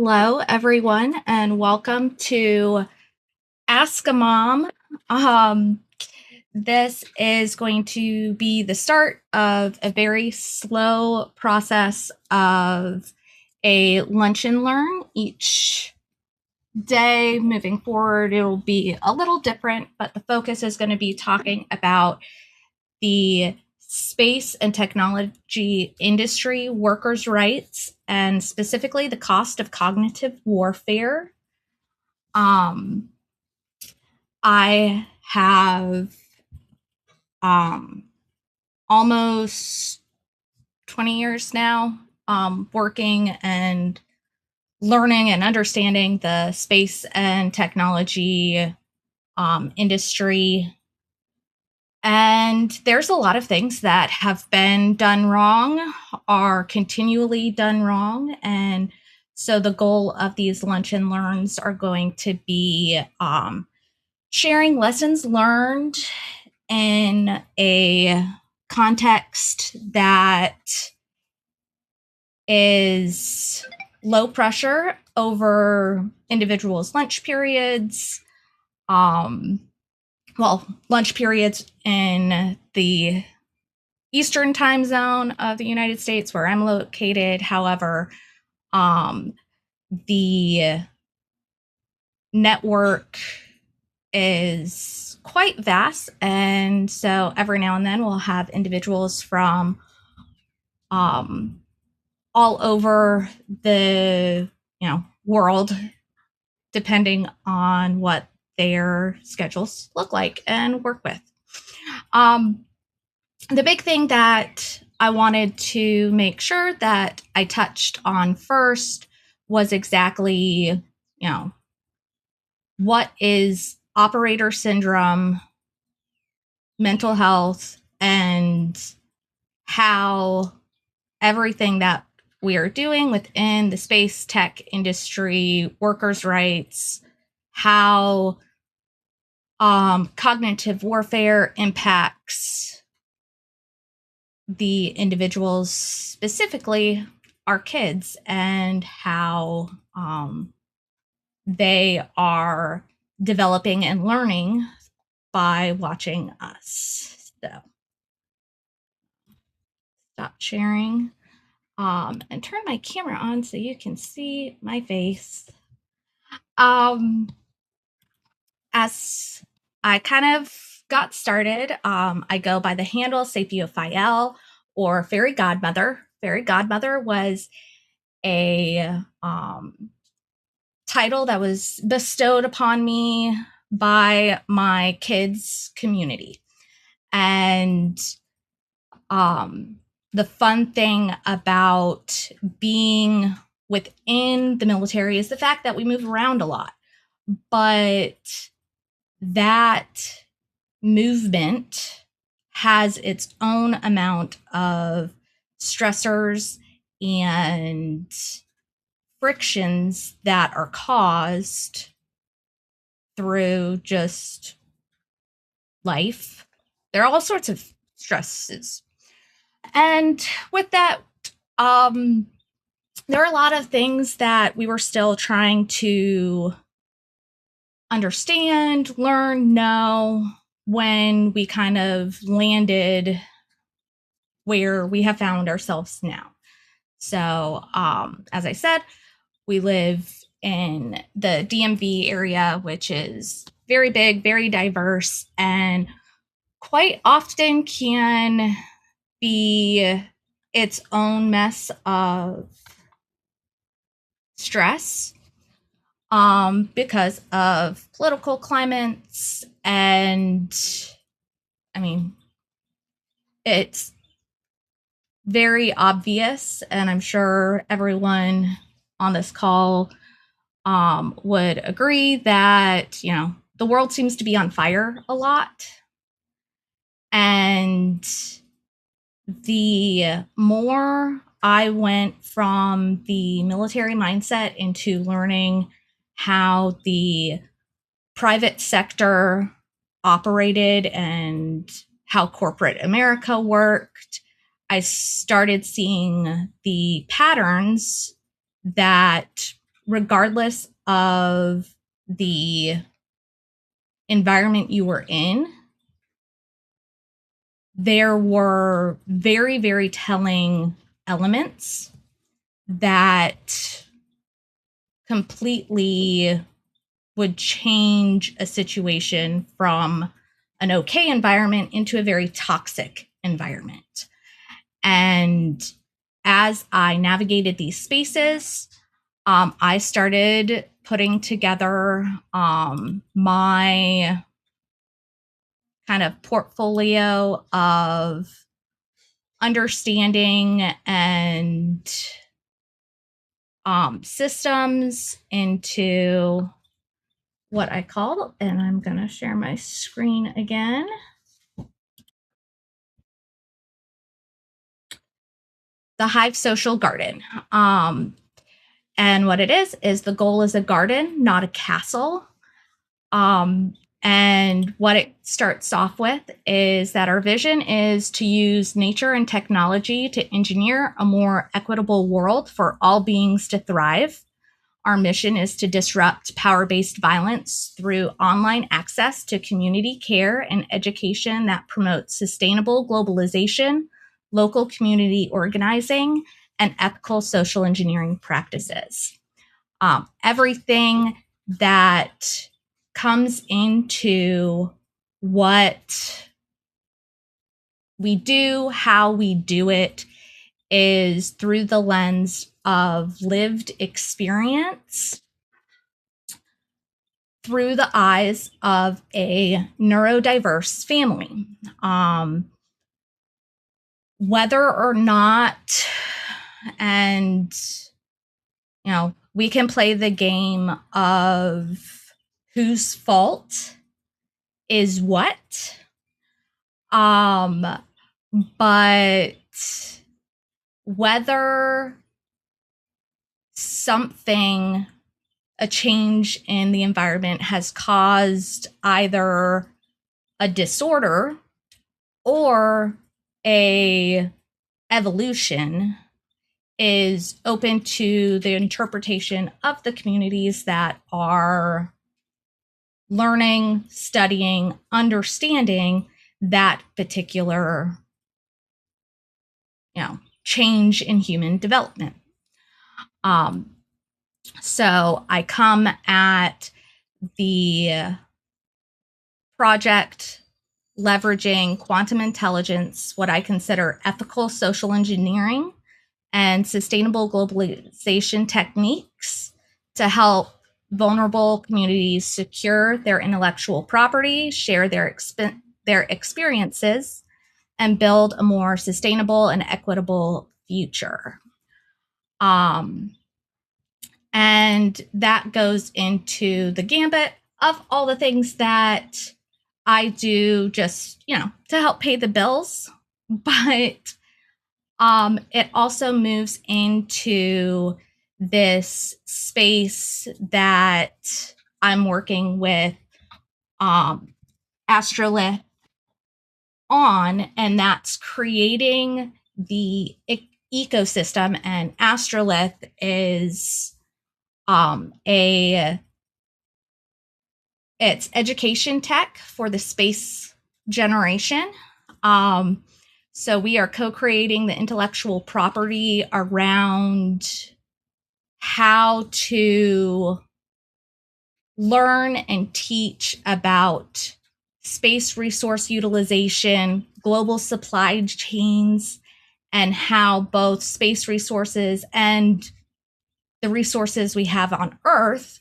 Hello, everyone, and welcome to Ask a Mom. Um, this is going to be the start of a very slow process of a lunch and learn. Each day moving forward, it will be a little different, but the focus is going to be talking about the space and technology industry, workers' rights, and specifically the cost of cognitive warfare. Um, I have almost 20 years now working and learning and understanding the space and technology industry. And there's a lot of things that have been done wrong, are continually done wrong. And so the goal of these lunch and learns are going to be sharing lessons learned in a context that is low pressure over individuals' lunch periods. Lunch periods in the Eastern time zone of the United States, where I'm located. However, the network is quite vast, and so every now and then we'll have individuals from all over the world, depending on what their schedules look like and work with. The big thing that I wanted to make sure that I touched on first was exactly, what is operator syndrome, mental health, and how everything that we are doing within the space tech industry, workers' rights, how cognitive warfare impacts the individuals, specifically our kids, and how they are developing and learning by watching us. So, stop sharing and turn my camera on so you can see my face. As I kind of got started, I go by the handle Sapiofiel or Fairy Godmother. Fairy Godmother was a title that was bestowed upon me by my kids' community. And the fun thing about being within the military is the fact that we move around a lot. But that movement has its own amount of stressors and frictions that are caused through just life. There are all sorts of stresses. And with that, there are a lot of things that we were still trying to understand, learn, know when we kind of landed where we have found ourselves now. So, as I said, we live in the DMV area, which is very big, very diverse, and quite often can be its own mess of stress because of political climates. And I mean, it's very obvious, and I'm sure everyone on this call would agree that, the world seems to be on fire a lot. And the more I went from the military mindset into learning how the private sector operated and how corporate America worked, I started seeing the patterns that regardless of the environment you were in, there were very, very telling elements that completely would change a situation from an okay environment into a very toxic environment. And as I navigated these spaces, I started putting together my kind of portfolio of understanding and systems into what I call, and I'm going to share my screen again. The Hive Social Garden. And what it is the goal is a garden, not a castle. And what it starts off with is that our vision is to use nature and technology to engineer a more equitable world for all beings to thrive. Our mission is to disrupt power-based violence through online access to community care and education that promotes sustainable globalization, local community organizing, and ethical social engineering practices. Everything that comes into what we do, how we do it, is through the lens of lived experience through the eyes of a neurodiverse family. Whether or not, and we can play the game of whose fault is what, but whether a change in the environment has caused either a disorder or a evolution is open to the interpretation of the communities that are learning, studying, understanding that particular, change in human development. So I come at the project leveraging quantum intelligence, what I consider ethical social engineering and sustainable globalization techniques to help vulnerable communities secure their intellectual property, share their experiences, and build a more sustainable and equitable future. And that goes into the gambit of all the things that I do just, to help pay the bills. But it also moves into this space that I'm working with Astrolith on, and that's creating the ecosystem. And Astrolith is it's education tech for the space generation. So we are co-creating the intellectual property around how to learn and teach about space resource utilization, global supply chains, and how both space resources and the resources we have on Earth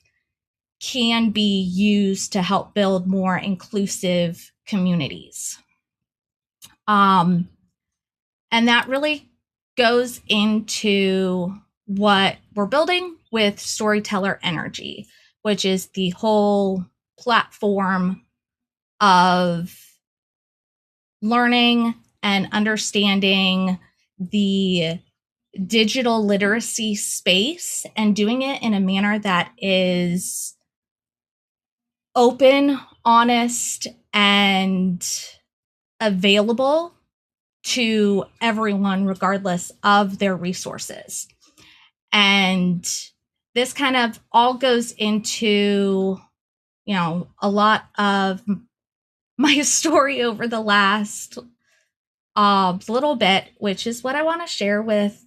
can be used to help build more inclusive communities. And that really goes into what we're building with Storyteller Energy, which is the whole platform of learning and understanding the digital literacy space and doing it in a manner that is open, honest, and available to everyone, regardless of their resources. And this kind of all goes into, a lot of my story over the last little bit, which is what I want to share with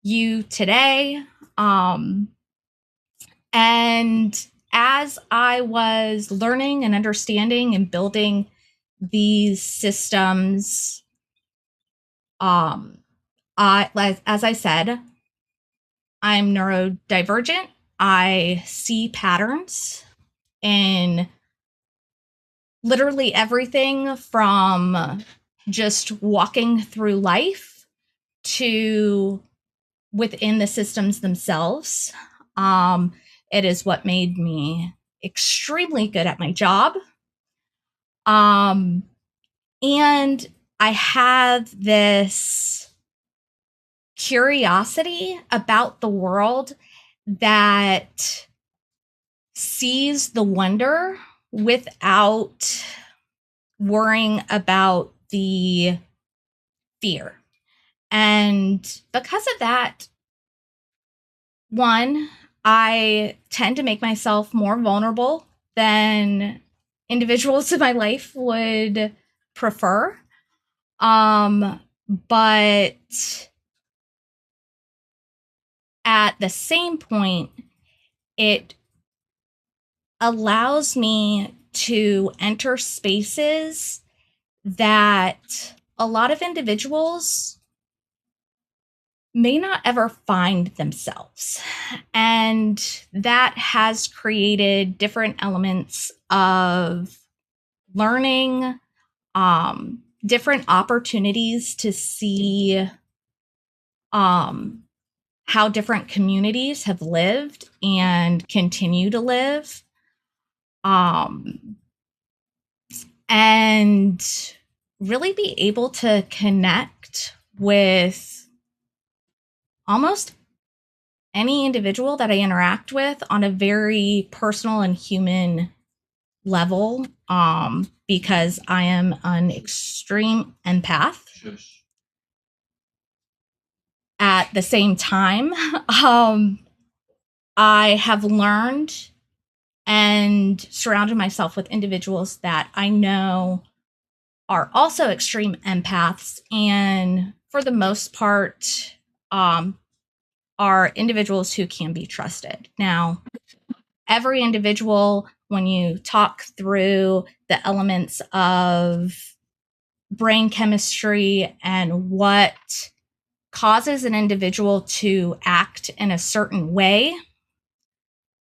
you today. And as I was learning and understanding and building these systems, as I said, I'm neurodivergent. I see patterns in literally everything from just walking through life to within the systems themselves. It is what made me extremely good at my job. And I have this curiosity about the world that sees the wonder without worrying about the fear. And because of that, one, I tend to make myself more vulnerable than individuals in my life would prefer. But at the same point, it allows me to enter spaces that a lot of individuals may not ever find themselves. And that has created different elements of learning, different opportunities to see how different communities have lived and continue to live. And really be able to connect with almost any individual that I interact with on a very personal and human level, because I am an extreme empath. At the same time, I have learned and surrounded myself with individuals that I know are also extreme empaths, and for the most part, are individuals who can be trusted. Now, every individual, when you talk through the elements of brain chemistry and what causes an individual to act in a certain way,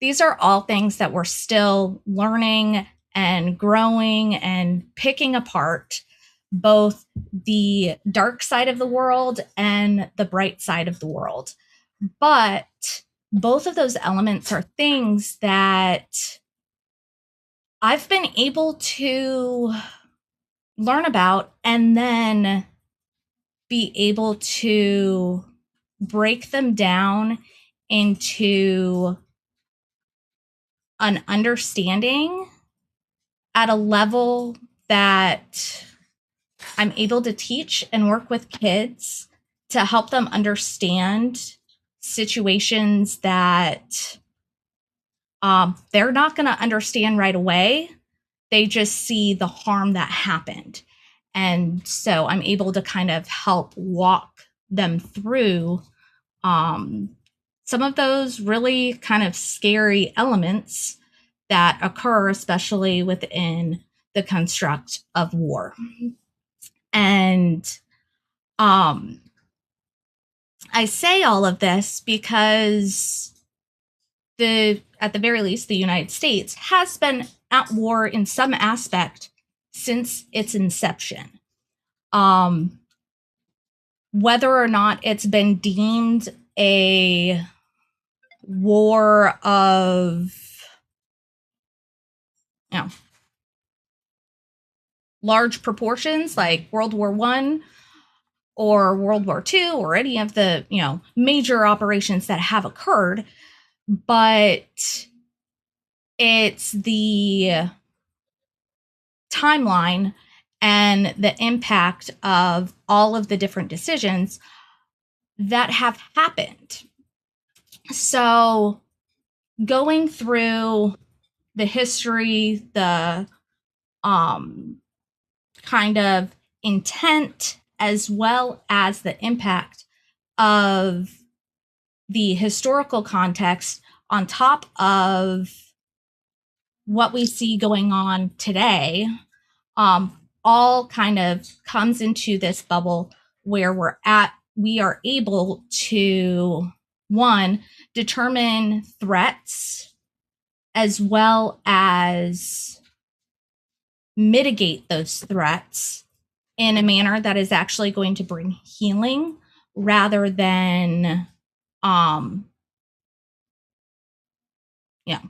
these are all things that we're still learning and growing and picking apart, both the dark side of the world and the bright side of the world. But both of those elements are things that I've been able to learn about and then be able to break them down into an understanding at a level that I'm able to teach and work with kids to help them understand situations that they're not going to understand right away. They just see the harm that happened. And so I'm able to kind of help walk them through some of those really kind of scary elements that occur, especially within the construct of war. And I say all of this because at the very least, the United States has been at war in some aspect since its inception. Whether or not it's been deemed a war of, large proportions like World War I or World War II or any of the, major operations that have occurred, but it's the timeline and the impact of all of the different decisions that have happened. So going through the history, the kind of intent, as well as the impact of the historical context on top of what we see going on today, all kind of comes into this bubble where we are able to, one, determine threats as well as mitigate those threats in a manner that is actually going to bring healing rather than you know,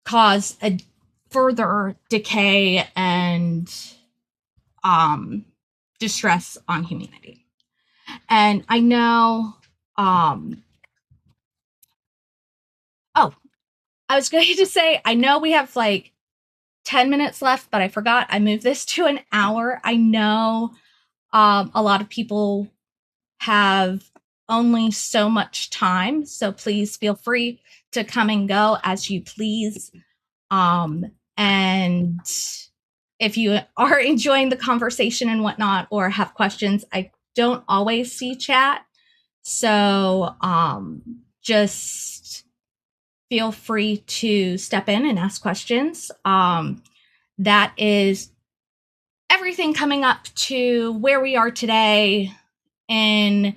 cause a further decay and distress on humanity. And I know oh, I was going to say, I know we have like 10 minutes left, but I forgot I moved this to an hour. I know a lot of people have only so much time, so please feel free to come and go as you please. And if you are enjoying the conversation and whatnot or have questions, I don't always see chat. So just feel free to step in and ask questions. That is everything coming up to where we are today in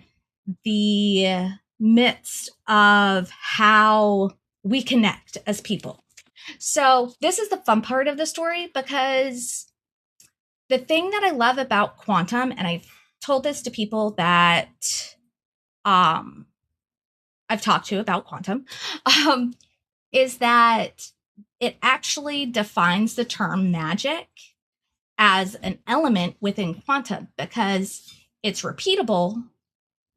the midst of how we connect as people. So this is the fun part of the story, because the thing that I love about quantum, and I've told this to people that I've talked to about quantum, is that it actually defines the term magic as an element within quantum, because it's repeatable,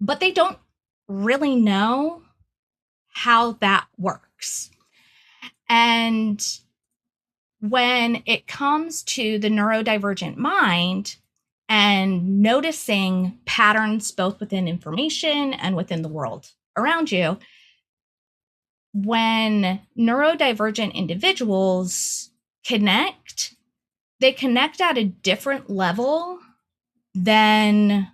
but they don't really know how that works. And when it comes to the neurodivergent mind and noticing patterns both within information and within the world around you, when neurodivergent individuals connect, they connect at a different level than,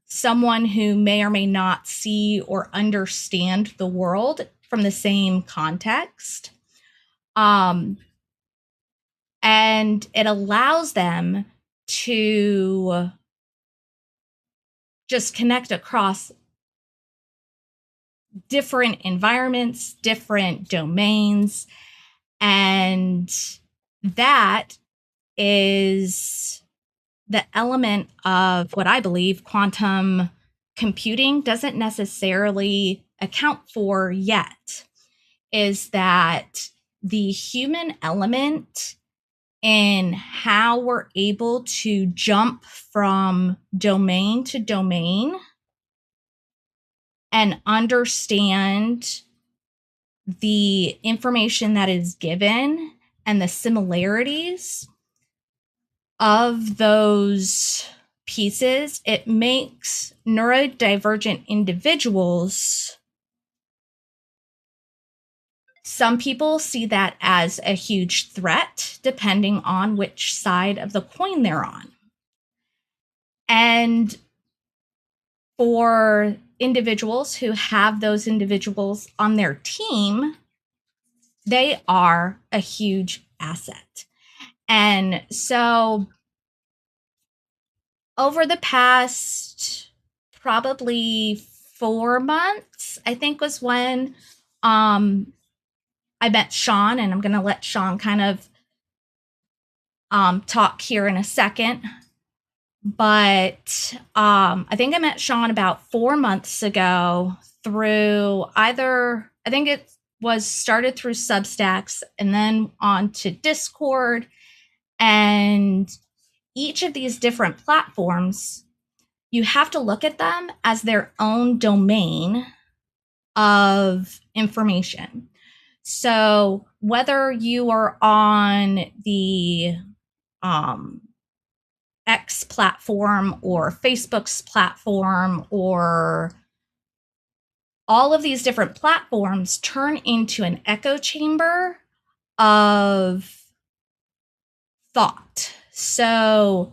someone who may or may not see or understand the world from the same context. And it allows them to just connect across different environments, different domains. And that is the element of what I believe quantum computing doesn't necessarily account for yet, is that the human element in how we're able to jump from domain to domain and understand the information that is given and the similarities of those pieces, it makes neurodivergent individuals, some people see that as a huge threat, depending on which side of the coin they're on. And for individuals who have those individuals on their team, they are a huge asset. And so over the past probably 4 months, I think, was when I met Sean, and I'm going to let Sean kind of talk here in a second. But I think I met Sean about 4 months ago through either, I think it was started through Substacks and then on to Discord. And each of these different platforms, you have to look at them as their own domain of information. So whether you are on the X platform or Facebook's platform or all of these different platforms turn into an echo chamber of thought. So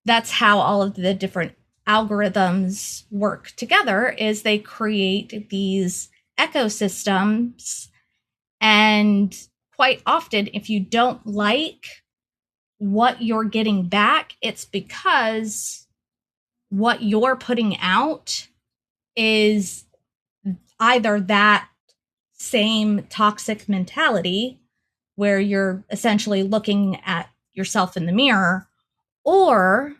that's how all of the different algorithms work together, is they create these ecosystems. And quite often, if you don't like what you're getting back, it's because what you're putting out is either that same toxic mentality where you're essentially looking at yourself in the mirror, or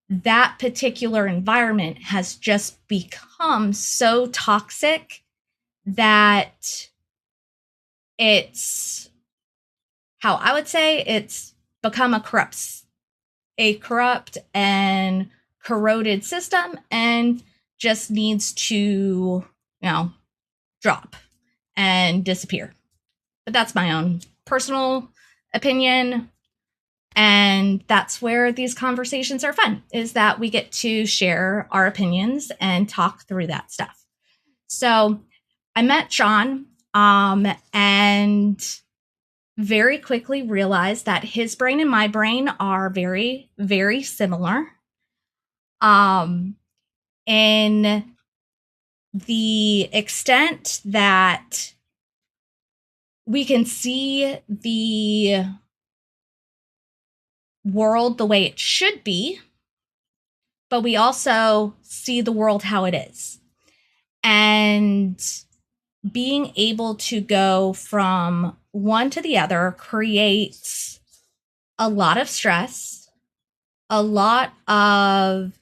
that particular environment has just become so toxic that it's, how I would say, it's become a corrupt and corroded system, and just needs to, drop and disappear. But that's my own personal opinion. And that's where these conversations are fun, is that we get to share our opinions and talk through that stuff. So I met Sean, and very quickly realized that his brain and my brain are very, very similar. In the extent that we can see the world the way it should be, but we also see the world how it is. And being able to go from one to the other creates a lot of stress, a lot of,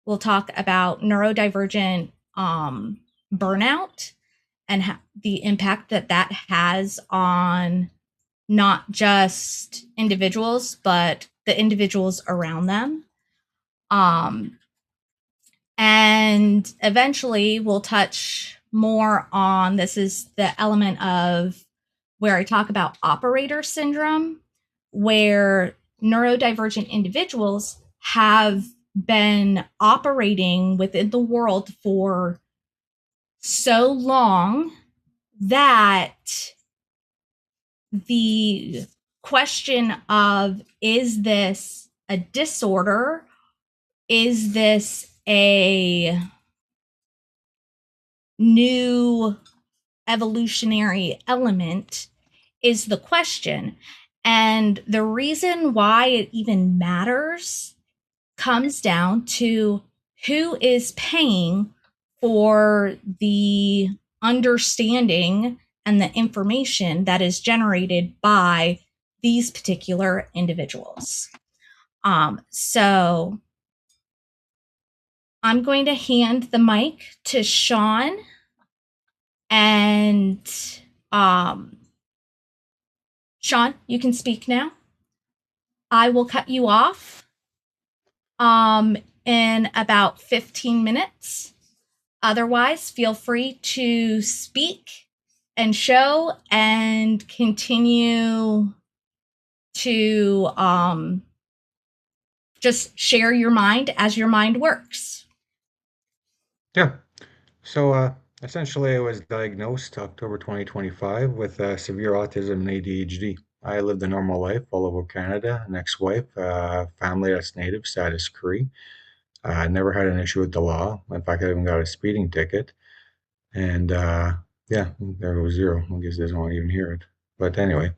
we'll talk about neurodivergent burnout, and the impact that that has on not just individuals, but the individuals around them. And eventually we'll touch more on, this is the element of where I talk about operator syndrome, where neurodivergent individuals have been operating within the world for so long that the question of, is this a disorder? Is this a new evolutionary element? Is the question. And the reason why it even matters comes down to who is paying for the understanding and the information that is generated by these particular individuals. So I'm going to hand the mic to Sean, and Sean, you can speak now. I will cut you off in about 15 minutes. Otherwise, feel free to speak and show and continue to just share your mind as your mind works. Yeah. So essentially, I was diagnosed October 2025 with severe autism and ADHD. I lived a normal life all over Canada, an ex-wife, family that's native, status Cree. I never had an issue with the law. In fact, I even got a speeding ticket. And yeah, there was zero. I guess they doesn't want to even hear it. But anyway,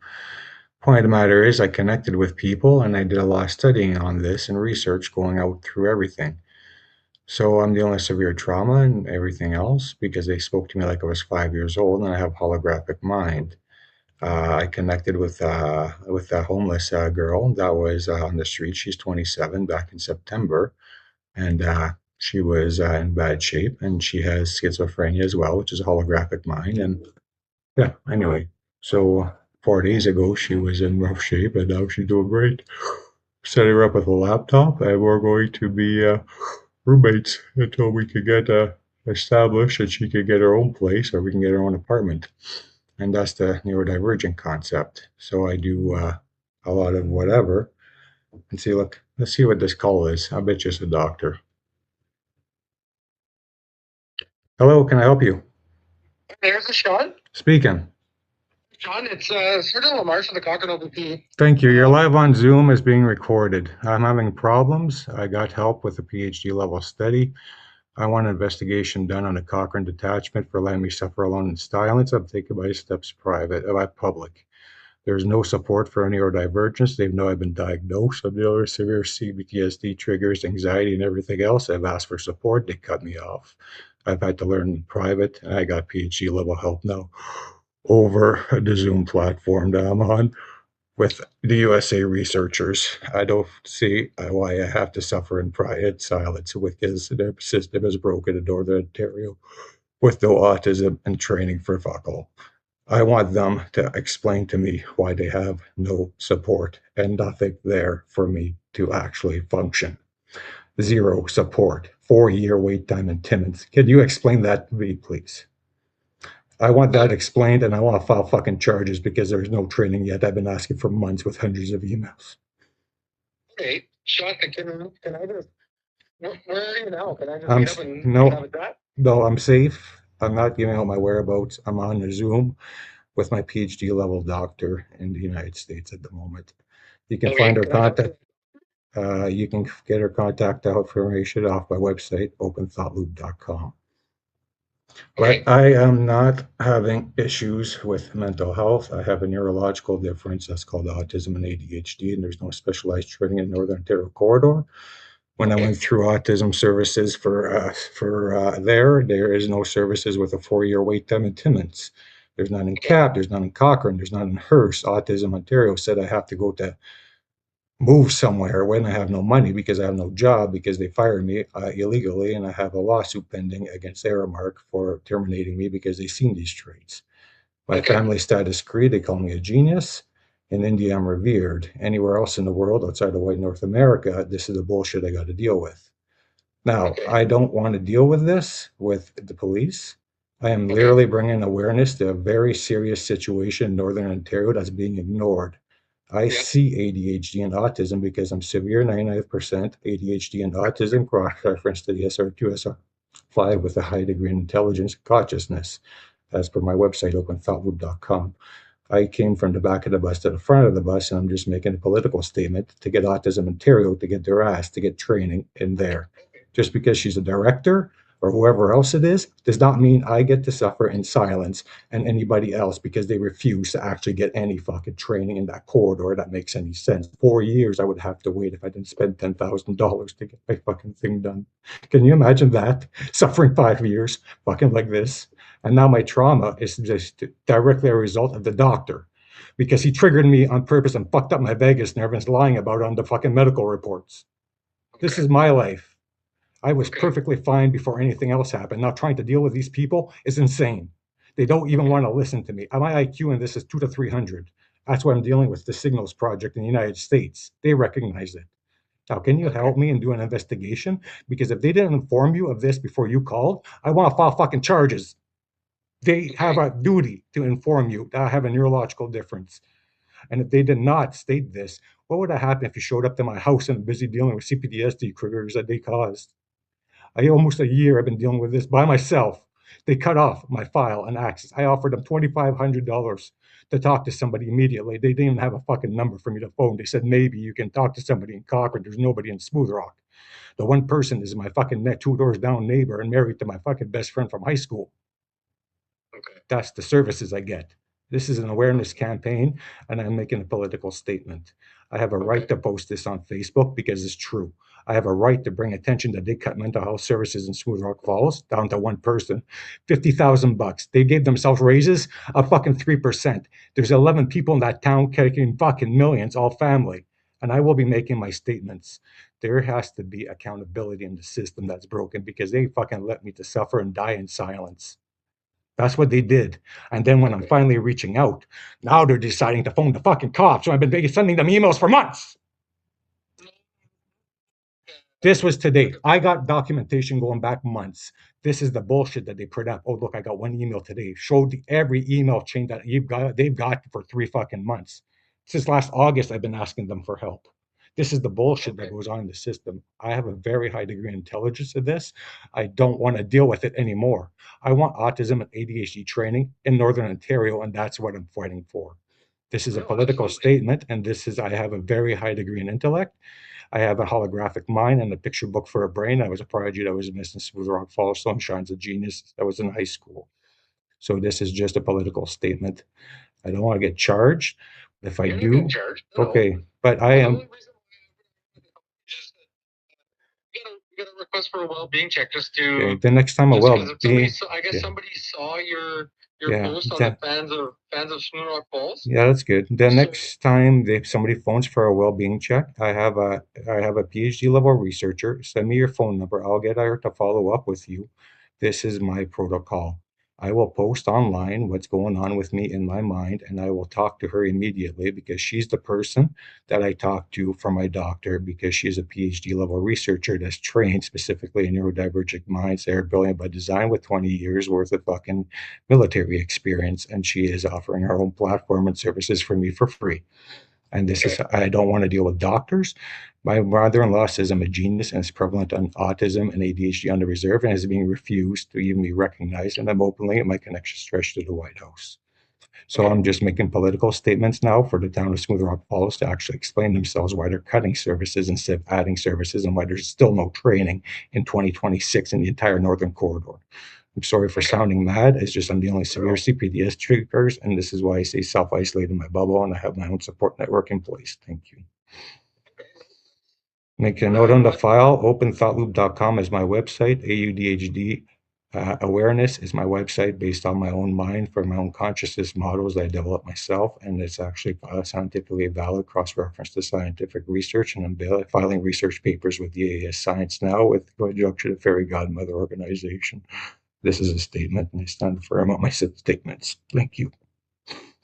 point of the matter is I connected with people and I did a lot of studying on this and research going out through everything. So I'm dealing with severe trauma and everything else because they spoke to me like I was 5 years old and I have holographic mind. I connected with a homeless girl that was on the street. She's 27 back in September, and she was in bad shape, and she has schizophrenia as well, which is a holographic mind. And yeah, anyway, so 4 days ago she was in rough shape, and now she's doing great. Setting her up with a laptop, and we're going to be roommates until we could get established and she could get her own place or we can get her own apartment. And that's the neurodivergent concept. So I do a lot of whatever and see, look, let's see what this call is. I bet you it's a doctor. Hello, can I help you? There's a Sean. Speaking. Sean, it's Sergeant Lamar from the Cochrane OPP. Thank you. You're live on Zoom is being recorded. I'm having problems. I got help with a PhD level study. I want an investigation done on a Cochrane detachment for letting me suffer alone in silence. I'm taking my steps public. There's no support for any neurodivergence. They know I've been diagnosed with severe CBTSD triggers, anxiety, and everything else. I've asked for support. They cut me off. I've had to learn in private, and I got PhD level help now over the Zoom platform that I'm on with the USA researchers. I don't see why I have to suffer in private silence because their system is broken in Northern Ontario with no autism and training for fuck all. I want them to explain to me why they have no support and nothing there for me to actually function. Zero support, 4-year wait time in Timmins. Can you explain that to me, please? I want that explained and I want to file fucking charges because there's no training yet. I've been asking for months with hundreds of emails. Okay, Sean, can I just where are you now? Can I just I'm meet up and have no, a chat? no, I'm safe. I'm not giving out my whereabouts. I'm on a Zoom with my PhD level doctor in the United States at the moment. You can Okay, find her can I talk contact. to You can get her contact information off my website, openthoughtloop.com. But Okay, I am not having issues with mental health. I have a neurological difference that's called autism and ADHD, and there's no specialized training in Northern Ontario corridor. When I okay, went through autism services there is no services with a 4-year wait time in Timmins. There's none in okay, CAP, there's none in Cochrane, there's none in Hearst. Autism Ontario said I have to go to move somewhere when I have no money because I have no job because they fired me illegally and I have a lawsuit pending against Aramark for terminating me because they've seen these traits. My okay. family status creed, they call me a genius. In India, I'm revered. Anywhere else in the world outside of white North America, this is the bullshit I got to deal with. Now, Okay. I don't want to deal with this with the police. I am Okay. literally bringing awareness to a very serious situation in Northern Ontario that's being ignored. I Yeah. see ADHD and autism because I'm severe 99% ADHD and autism cross reference to the SR2, SR5 with a high degree of intelligence and consciousness, as per my website, openthoughtloop.com. I came from the back of the bus to the front of the bus, and I'm just making a political statement to get Autism Ontario to get their ass to get training in there. Just because she's a director or whoever else it is does not mean I get to suffer in silence and anybody else because they refuse to actually get any fucking training in that corridor that makes any sense. 4 years I would have to wait if I didn't spend $10,000 to get my fucking thing done. Can you imagine that? Suffering 5 years, fucking like this. And now my trauma is just directly a result of the doctor because he triggered me on purpose and fucked up my vagus nerve and is lying about it on the fucking medical reports. This Okay. is my life. I was Okay. perfectly fine before anything else happened. Now trying to deal with these people is insane. They don't even Okay. want to listen to me. My IQ in this is 2 to 300. That's why I'm dealing with the Signals Project in the United States. They recognize it. Now, can you Okay. help me and do an investigation? Because if they didn't inform you of this before you called, I want to file fucking charges. They have Okay. a duty to inform you that I have a neurological difference. And if they did not state this, what would have happened if you showed up to my house and busy dealing with CPTSD triggers that they caused? I almost a year I've been dealing with this by myself. They cut off my file and access. I offered them $2,500 to talk to somebody immediately. They didn't even have a fucking number for me to phone. They said maybe you can talk to somebody in Cochrane. There's nobody in Smooth Rock. The one person is my fucking 2 doors down neighbor and married to my fucking best friend from high school. Okay. That's the services I get. This is an awareness campaign, and I'm making a political statement. I have a right Okay. to post this on Facebook because it's true. I have a right to bring attention that they cut mental health services in Smooth Rock Falls down to one person, $50,000. They gave themselves raises of fucking 3%. There's 11 people in that town taking fucking millions, all family. And I will be making my statements. There has to be accountability in the system that's broken because they fucking let me to suffer and die in silence. That's what they did. And then when I'm Okay. finally reaching out, now they're deciding to phone the fucking cops. So I've been sending them emails for months. This was today. I got documentation going back months. This is the bullshit that they put up. Oh, look, I got one email today. Showed every email chain that they've got for 3 fucking months. Since last August, I've been asking them for help. This is the bullshit that goes on in the system. I have a very high degree of intelligence in this. I don't want to deal with it anymore. I want autism and ADHD training in Northern Ontario, and that's what I'm fighting for. This is a No, political absolutely. statement, and I have a very high degree in intellect. I have a holographic mind and a picture book for a brain. I was a prodigy. I was a Miss Smooth Rock Falls, Sunshine's a genius. I was in high school. So this is just a political statement. I don't want to get charged. If I You're not getting do, charged. No. okay. But I The am, only reason why is just you got a request for a well-being check just okay, to the next time I just will because somebody be, saw, I guess yeah, somebody saw your yeah, post on yeah, the fans of Smooth Rock Falls. yeah, that's good. The So next time somebody phones for a well-being check, I have a PhD level researcher. Send me your phone number. I'll get her to follow up with you. This is my protocol. I will post online what's going on with me in my mind, and I will talk to her immediately because she's the person that I talk to for my doctor because she's a PhD level researcher that's trained specifically in neurodivergent minds. They're brilliant by design with 20 years worth of fucking military experience, and she is offering her own platform and services for me for free. And this is, okay, I don't want to deal with doctors. My brother-in-law says I'm a genius and it's prevalent on autism and ADHD on the reserve and is being refused to even be recognized. And I'm openly at my connection stretched to the White House. So okay, I'm just making political statements now for the town of Smooth Rock Falls to actually explain themselves why they're cutting services instead of adding services and why there's still no training in 2026 in the entire northern corridor. I'm sorry for okay. sounding mad. It's just I'm dealing with severe No. CPDS triggers, and this is why I say self-isolate in my bubble, and I have my own support network in place. Thank you. Make a note on the file. OpenThoughtLoop.com is my website. AUDHD awareness is my website based on my own mind for my own consciousness models that I developed myself, and it's actually scientifically valid, cross-reference to scientific research, and I'm filing research papers with the AAS Science now with conjunction to Fairy Godmother Organization. This is a statement, and I stand firm on my statements. Thank you.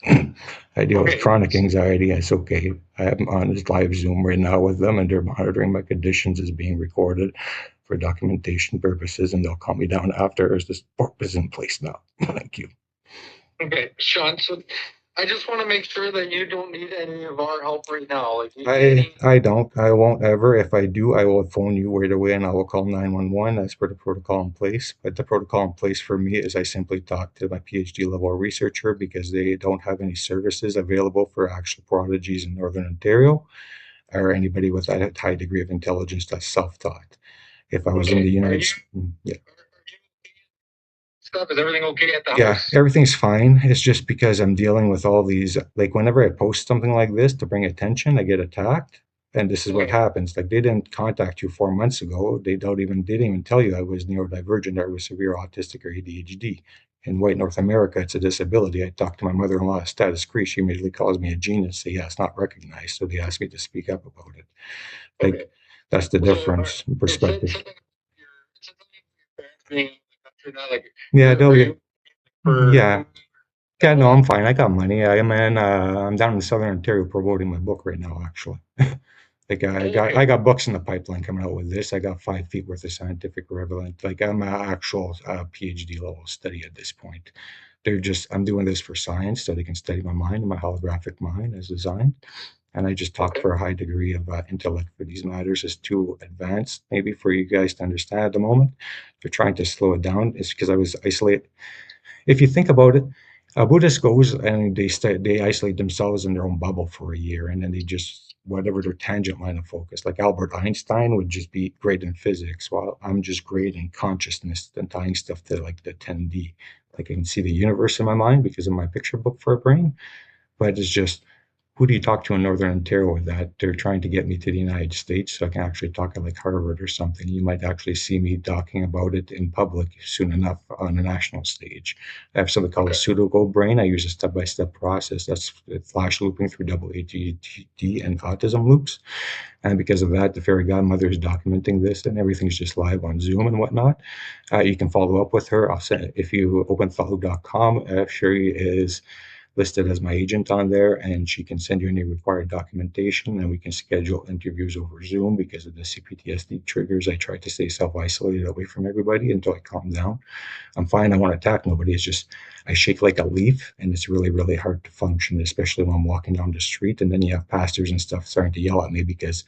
I deal with Okay. chronic anxiety. It's okay. I'm on this live Zoom right now with them, and they're monitoring my conditions as being recorded for documentation purposes, and they'll calm me down after as this support is in place now. Thank you. Okay, Sean. So I just want to make sure that you don't need any of our help right now. Like, I don't. I won't ever. If I do, I will phone you right away and I will call 911 as per the protocol in place. But the protocol in place for me is I simply talk to my PhD level researcher because they don't have any services available for actual prodigies in Northern Ontario or anybody with that high degree of intelligence that's self-taught. If I was in the United States, yeah. Stuff, is everything okay at the Yeah, house? everything's fine. It's just because I'm dealing with all these, like whenever I post something like this to bring attention, I get attacked. And this is what happens. Like they didn't contact you 4 months ago. They didn't even tell you I was neurodivergent or was severe autistic or ADHD. In white North America, it's a disability. I talked to my mother-in-law, status quo. She immediately calls me a genius. Say, yeah, it's not recognized. So they asked me to speak up about it. Like Okay. that's the difference in perspective. Yeah, they'll get, yeah. Yeah, no, I'm fine. I got money. I'm down in Southern Ontario promoting my book right now, actually. Like I got books in the pipeline coming out with this. I got 5 feet worth of scientific relevant. Like I'm an actual PhD level study at this point. I'm doing this for science so they can study my mind and my holographic mind as designed. And I just talk for a high degree of intellect for these matters. It's too advanced, maybe for you guys to understand at the moment. They're trying to slow it down. It's because I was isolated. If you think about it, a Buddhist goes and they isolate themselves in their own bubble for a year, and then they just whatever their tangent line of focus. Like Albert Einstein would just be great in physics, while I'm just great in consciousness and tying stuff to like the 10D. Like I can see the universe in my mind because of my picture book for a brain, but it's just who do you talk to in Northern Ontario with that? They're trying to get me to the United States so I can actually talk at like Harvard or something. You might actually see me talking about it in public soon enough on a national stage. I have something called a pseudo brain. I use a step-by-step process that's flash looping through double ADHD and autism loops. And because of that, the fairy godmother is documenting this and everything's just live on Zoom and whatnot. You can follow up with her. I'll send if you open thoughtloop.com, Sherry is listed as my agent on there, and she can send you any required documentation, and we can schedule interviews over Zoom. Because of the CPTSD triggers, I try to stay self-isolated away from everybody until I calm down. I'm fine. I won't attack nobody. It's just I shake like a leaf, and it's really, really hard to function, especially when I'm walking down the street. And then you have pastors and stuff starting to yell at me because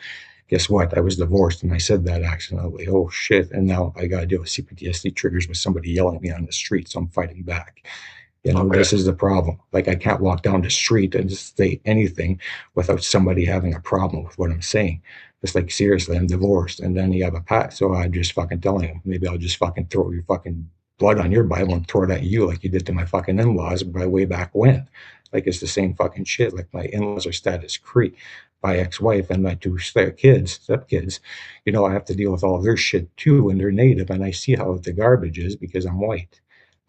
guess what? I was divorced and I said that accidentally. Oh shit. And now I got to deal with CPTSD triggers with somebody yelling at me on the street. So I'm fighting back. This is the problem. Like, I can't walk down the street and just say anything without somebody having a problem with what I'm saying. It's like, seriously, I'm divorced. And then you have a pat. So I'm just fucking telling him, maybe I'll just fucking throw your fucking blood on your Bible and throw it at you like you did to my fucking in-laws by way back when. Like, it's the same fucking shit. Like, my in-laws are status Cree. My ex-wife and my two stepkids, I have to deal with all their shit too when they're native. And I see how the garbage is because I'm white,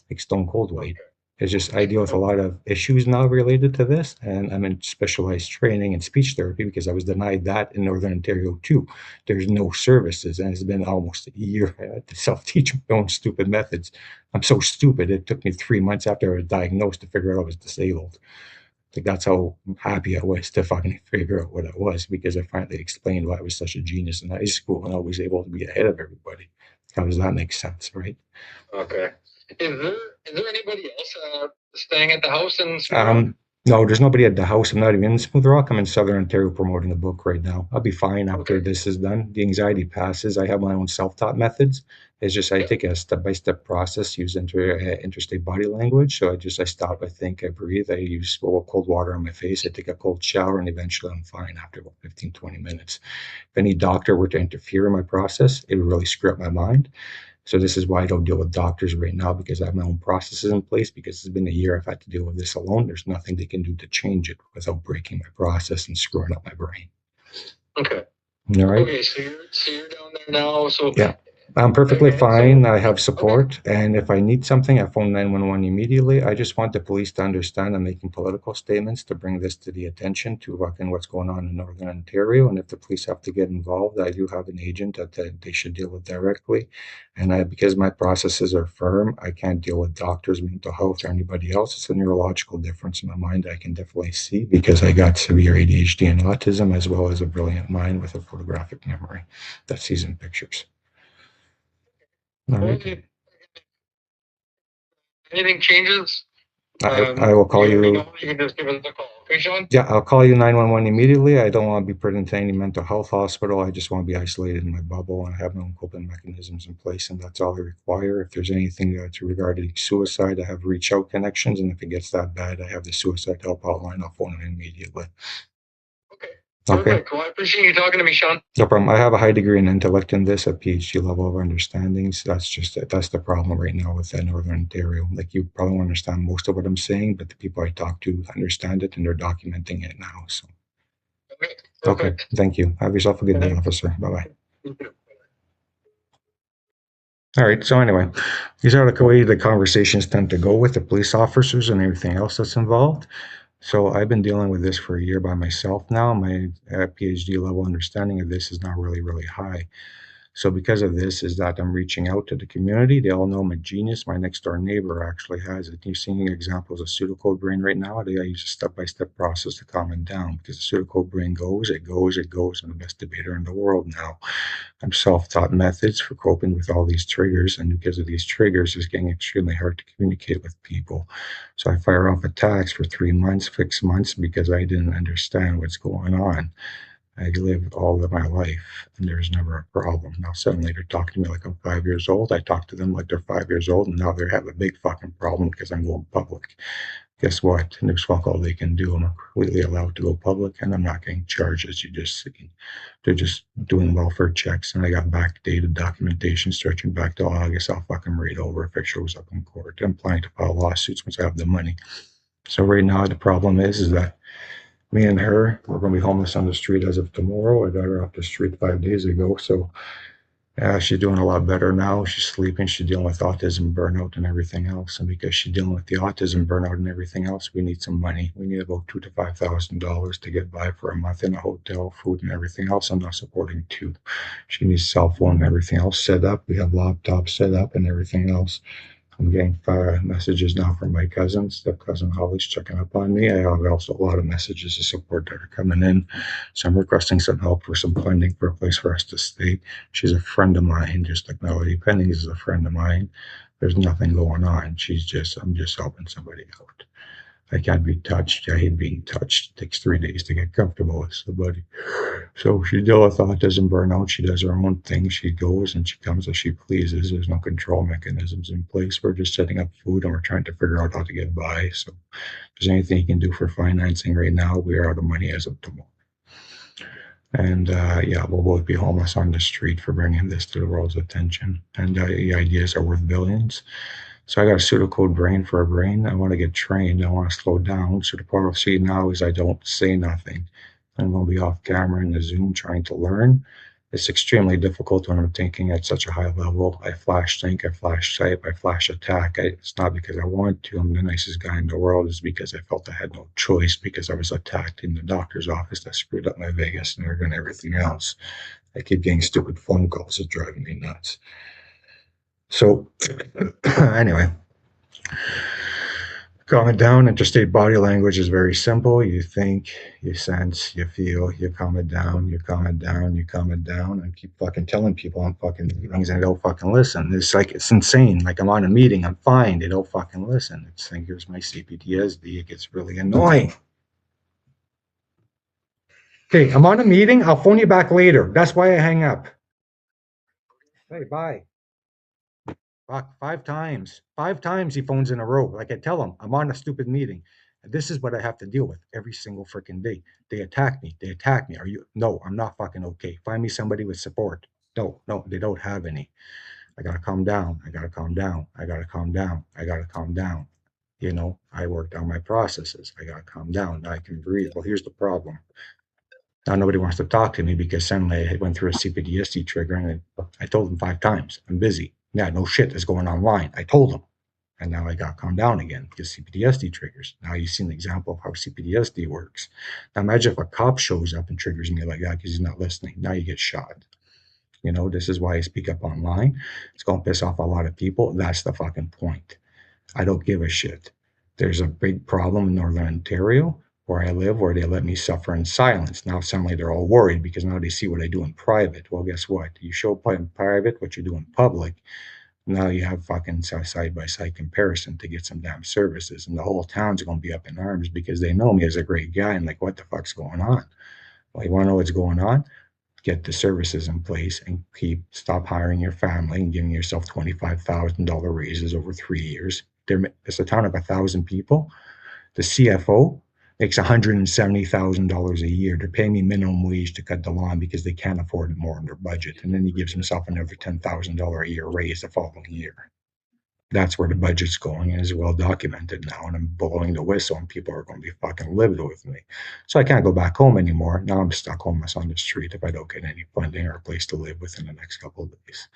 like stone cold white. It's just I deal with a lot of issues now related to this, and I'm in specialized training in speech therapy because I was denied that in Northern Ontario too. There's no services, and it's been almost a year. I had to self-teach my own stupid methods. I'm so stupid. It took me 3 months after I was diagnosed to figure out I was disabled. Like, that's how happy I was to fucking figure out what it was, because I finally explained why I was such a genius in high school and I was able to be ahead of everybody. How does that make sense, right? Okay. Is there anybody else staying at the house in No, there's nobody at the house. I'm not even in Smooth Rock. I'm in Southern Ontario promoting a book right now. I'll be fine after this is done. The anxiety passes. I have my own self-taught methods. It's just I take a step-by-step process, use interstate body language. So I stop, I think, I breathe. I use cold water on my face. I take a cold shower, and eventually I'm fine after about 15, 20 minutes. If any doctor were to interfere in my process, it would really screw up my mind. So this is why I don't deal with doctors right now, because I have my own processes in place. Because it's been a year I've had to deal with this alone. There's nothing they can do to change it without breaking my process and screwing up my brain. Okay. All right. Okay, so you're down there now. So yeah, I'm perfectly fine. I have support, and if I need something, I phone 911 immediately. I just want the police to understand I'm making political statements to bring this to the attention to what's going on in Northern Ontario. And if the police have to get involved, I do have an agent that they should deal with directly. And because my processes are firm, I can't deal with doctors, mental health, or anybody else. It's a neurological difference in my mind I can definitely see, because I got severe ADHD and autism, as well as a brilliant mind with a photographic memory that sees in pictures. All right. Anything changes, I will call you. You can just give us a call. Okay, Sean? Yeah, I'll call you 911 immediately. I don't want to be put into any mental health hospital. I just want to be isolated in my bubble and have my own coping mechanisms in place, and that's all I require. If there's anything that's regarding suicide, I have reach out connections, and if it gets that bad, I have the suicide help hotline. I'll phone it immediately. Okay. Okay. Perfect. Well, I appreciate you talking to me, Sean. No problem. I have a high degree in intellect in this, a PhD level of understandings. That's the problem right now with Northern Ontario. Like, you probably won't understand most of what I'm saying, but the people I talk to understand it, and they're documenting it now. So, okay. Thank you. Have yourself a good day, officer. Bye-bye. All right. So anyway, these are the way the conversations tend to go with the police officers and everything else that's involved. So I've been dealing with this for a year by myself now. My PhD level understanding of this is not really, really high. So because of this is that I'm reaching out to the community. They all know I'm a genius. My next door neighbor actually has it. You're seeing examples of pseudocode brain right now. I use a step-by-step process to calm it down, because the pseudocode brain goes. I'm the best debater in the world now. I'm self-taught methods for coping with all these triggers, and because of these triggers, it's getting extremely hard to communicate with people. So I fire off attacks for 3 months, 6 months, because I didn't understand what's going on. I lived all of my life, and there's never a problem. Now suddenly they're talking to me like I'm 5 years old. I talk to them like they're 5 years old, and now they have a big fucking problem because I'm going public. Guess what? And there's fuck all they can do. I'm completely allowed to go public, and I'm not getting charged, as you just seen. They're just doing welfare checks, and I got backdated documentation stretching back to August. I'll fucking read over if it shows up in court. I'm planning to file lawsuits once I have the money. So right now the problem is that me and her, we're going to be homeless on the street as of tomorrow. I got her off the street 5 days ago. So she's doing a lot better now. She's sleeping. She's dealing with autism, burnout, and everything else. And because she's dealing with the autism, burnout, and everything else, we need some money. We need about $2,000 to $5,000 to get by for a month in a hotel, food, and everything else. I'm not supporting two. She needs cell phone and everything else set up. We have laptops set up and everything else. I'm getting messages now from my cousins. The cousin Holly's checking up on me. I have also a lot of messages of support that are coming in. So I'm requesting some help for some funding for a place for us to stay. She's a friend of mine, just like Melody Pennings is a friend of mine. There's nothing going on. I'm just helping somebody out. I can't be touched. I hate being touched. It takes 3 days to get comfortable with somebody. So she deals with autism burnout. She does her own thing. She goes and she comes as she pleases. There's no control mechanisms in place. We're just setting up food and we're trying to figure out how to get by. So if there's anything you can do for financing right now, we are out of money as of tomorrow. And yeah, we'll both be homeless on the street for bringing this to the world's attention. And the ideas are worth billions. So I got a pseudocode brain for a brain. I want to get trained. I want to slow down. So the policy now is I don't say nothing. I'm going to be off camera in the Zoom trying to learn. It's extremely difficult when I'm thinking at such a high level. I flash think, I flash type, I flash attack. It's not because I want to. I'm the nicest guy in the world. It's because I felt I had no choice because I was attacked in the doctor's office that screwed up my vagus nerve and everything else. I keep getting stupid phone calls. It's driving me nuts. So anyway, calming down. Interstate body language is very simple. You think, you sense, you feel, you calm it down, you calm it down, you calm it down. I keep fucking telling people I'm fucking doing things and they don't fucking listen. It's like, it's insane. Like I'm on a meeting, I'm fine. They don't fucking listen. It's like, here's my CPTSD. It gets really annoying. Okay, I'm on a meeting. I'll phone you back later. That's why I hang up. Hey, bye. Fuck, 5 times. 5 times he phones in a row. Like I tell him, I'm on a stupid meeting. And this is what I have to deal with every single freaking day. They attack me. They attack me. Are you? No, I'm not fucking okay. Find me somebody with support. No, they don't have any. I gotta calm down. I gotta calm down. I gotta calm down. I gotta calm down. You know, I worked on my processes. I gotta calm down. Now I can breathe. Well, here's the problem. Now nobody wants to talk to me because suddenly I went through a CPTSD trigger and I told them 5 times, I'm busy. Yeah, no shit is going online. I told them. And now I got calmed down again because CPTSD triggers. Now you've seen an example of how CPTSD works. Now imagine if a cop shows up and triggers me like that because he's not listening. Now you get shot. You know, this is why I speak up online. It's going to piss off a lot of people. That's the fucking point. I don't give a shit. There's a big problem in Northern Ontario where I live, where they let me suffer in silence. Now suddenly they're all worried because now they see what I do in private. Well, guess what? You show up in private what you do in public. Now you have fucking side by side comparison to get some damn services, and the whole town's going to be up in arms because they know me as a great guy and like, what the fuck's going on? Well, you want to know what's going on? Get the services in place and stop hiring your family and giving yourself $25,000 raises over 3 years. It's a town of 1,000 people. The CFO makes $170,000 a year. They're paying me minimum wage to cut the lawn because they can't afford it more in their budget. And then he gives himself another $10,000 a year raise the following year. That's where the budget's going and is well documented now. And I'm blowing the whistle and people are going to be fucking livid with me. So I can't go back home anymore. Now I'm stuck homeless on the street if I don't get any funding or a place to live within the next couple of days.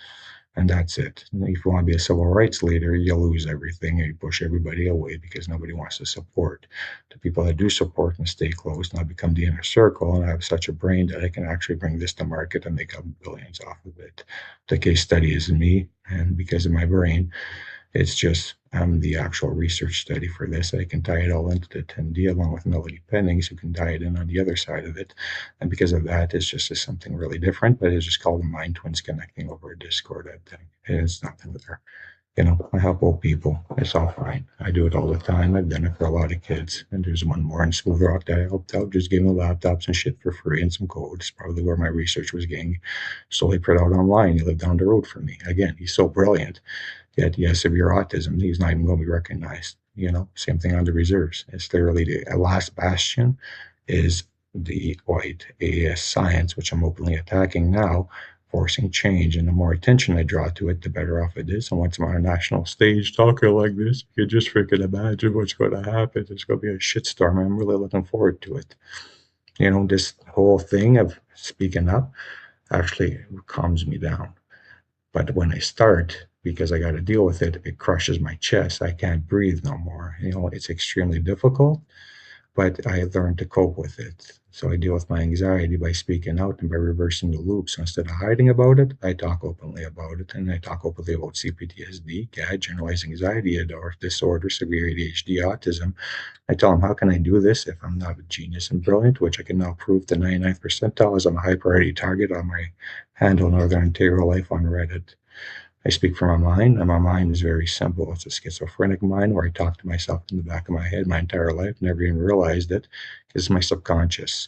And that's it. If you want to be a civil rights leader, you lose everything and you push everybody away because nobody wants to support. The people that do support and stay close now become the inner circle. And I have such a brain that I can actually bring this to market and make up billions off of it. The case study is me, and because of my brain, it's just I'm the actual research study for this. I can tie it all into the 10D along with Melody Pennings, who can tie it in on the other side of it. And because of that, it's just something really different, but it's just called the Mind Twins connecting over a Discord, I think. And it's nothing there. You know, I help old people. It's all fine. I do it all the time. I've done it for a lot of kids. And there's one more in Smooth Rock that I helped out, just gave them laptops and shit for free and some codes. Probably where my research was getting slowly put out online. He lived down the road from me. Again, he's so brilliant. Yet he has severe autism. He's not even going to be recognized. You know, same thing on the reserves. It's literally the last bastion is the white AS science, which I'm openly attacking now, forcing change. And the more attention I draw to it, the better off it is. And once I'm on a national stage talking like this, you can just freaking imagine what's going to happen. There's going to be a shitstorm. I'm really looking forward to it. You know, this whole thing of speaking up actually calms me down. But when I start, because I got to deal with it, it crushes my chest. I can't breathe no more. You know, it's extremely difficult. but I learned to cope with it. So I deal with my anxiety by speaking out and by reversing the loop. So instead of hiding about it, I talk openly about it. And I talk openly about CPTSD, GAD, generalized anxiety disorder, severe ADHD, autism. I tell them, how can I do this if I'm not a genius and brilliant, which I can now prove the 99th percentile as I'm a high priority target on my handle Northern Ontario Life on Reddit. I speak from my mind, and my mind is very simple. It's a schizophrenic mind where I talk to myself in the back of my head my entire life, never even realized it, because it's my subconscious.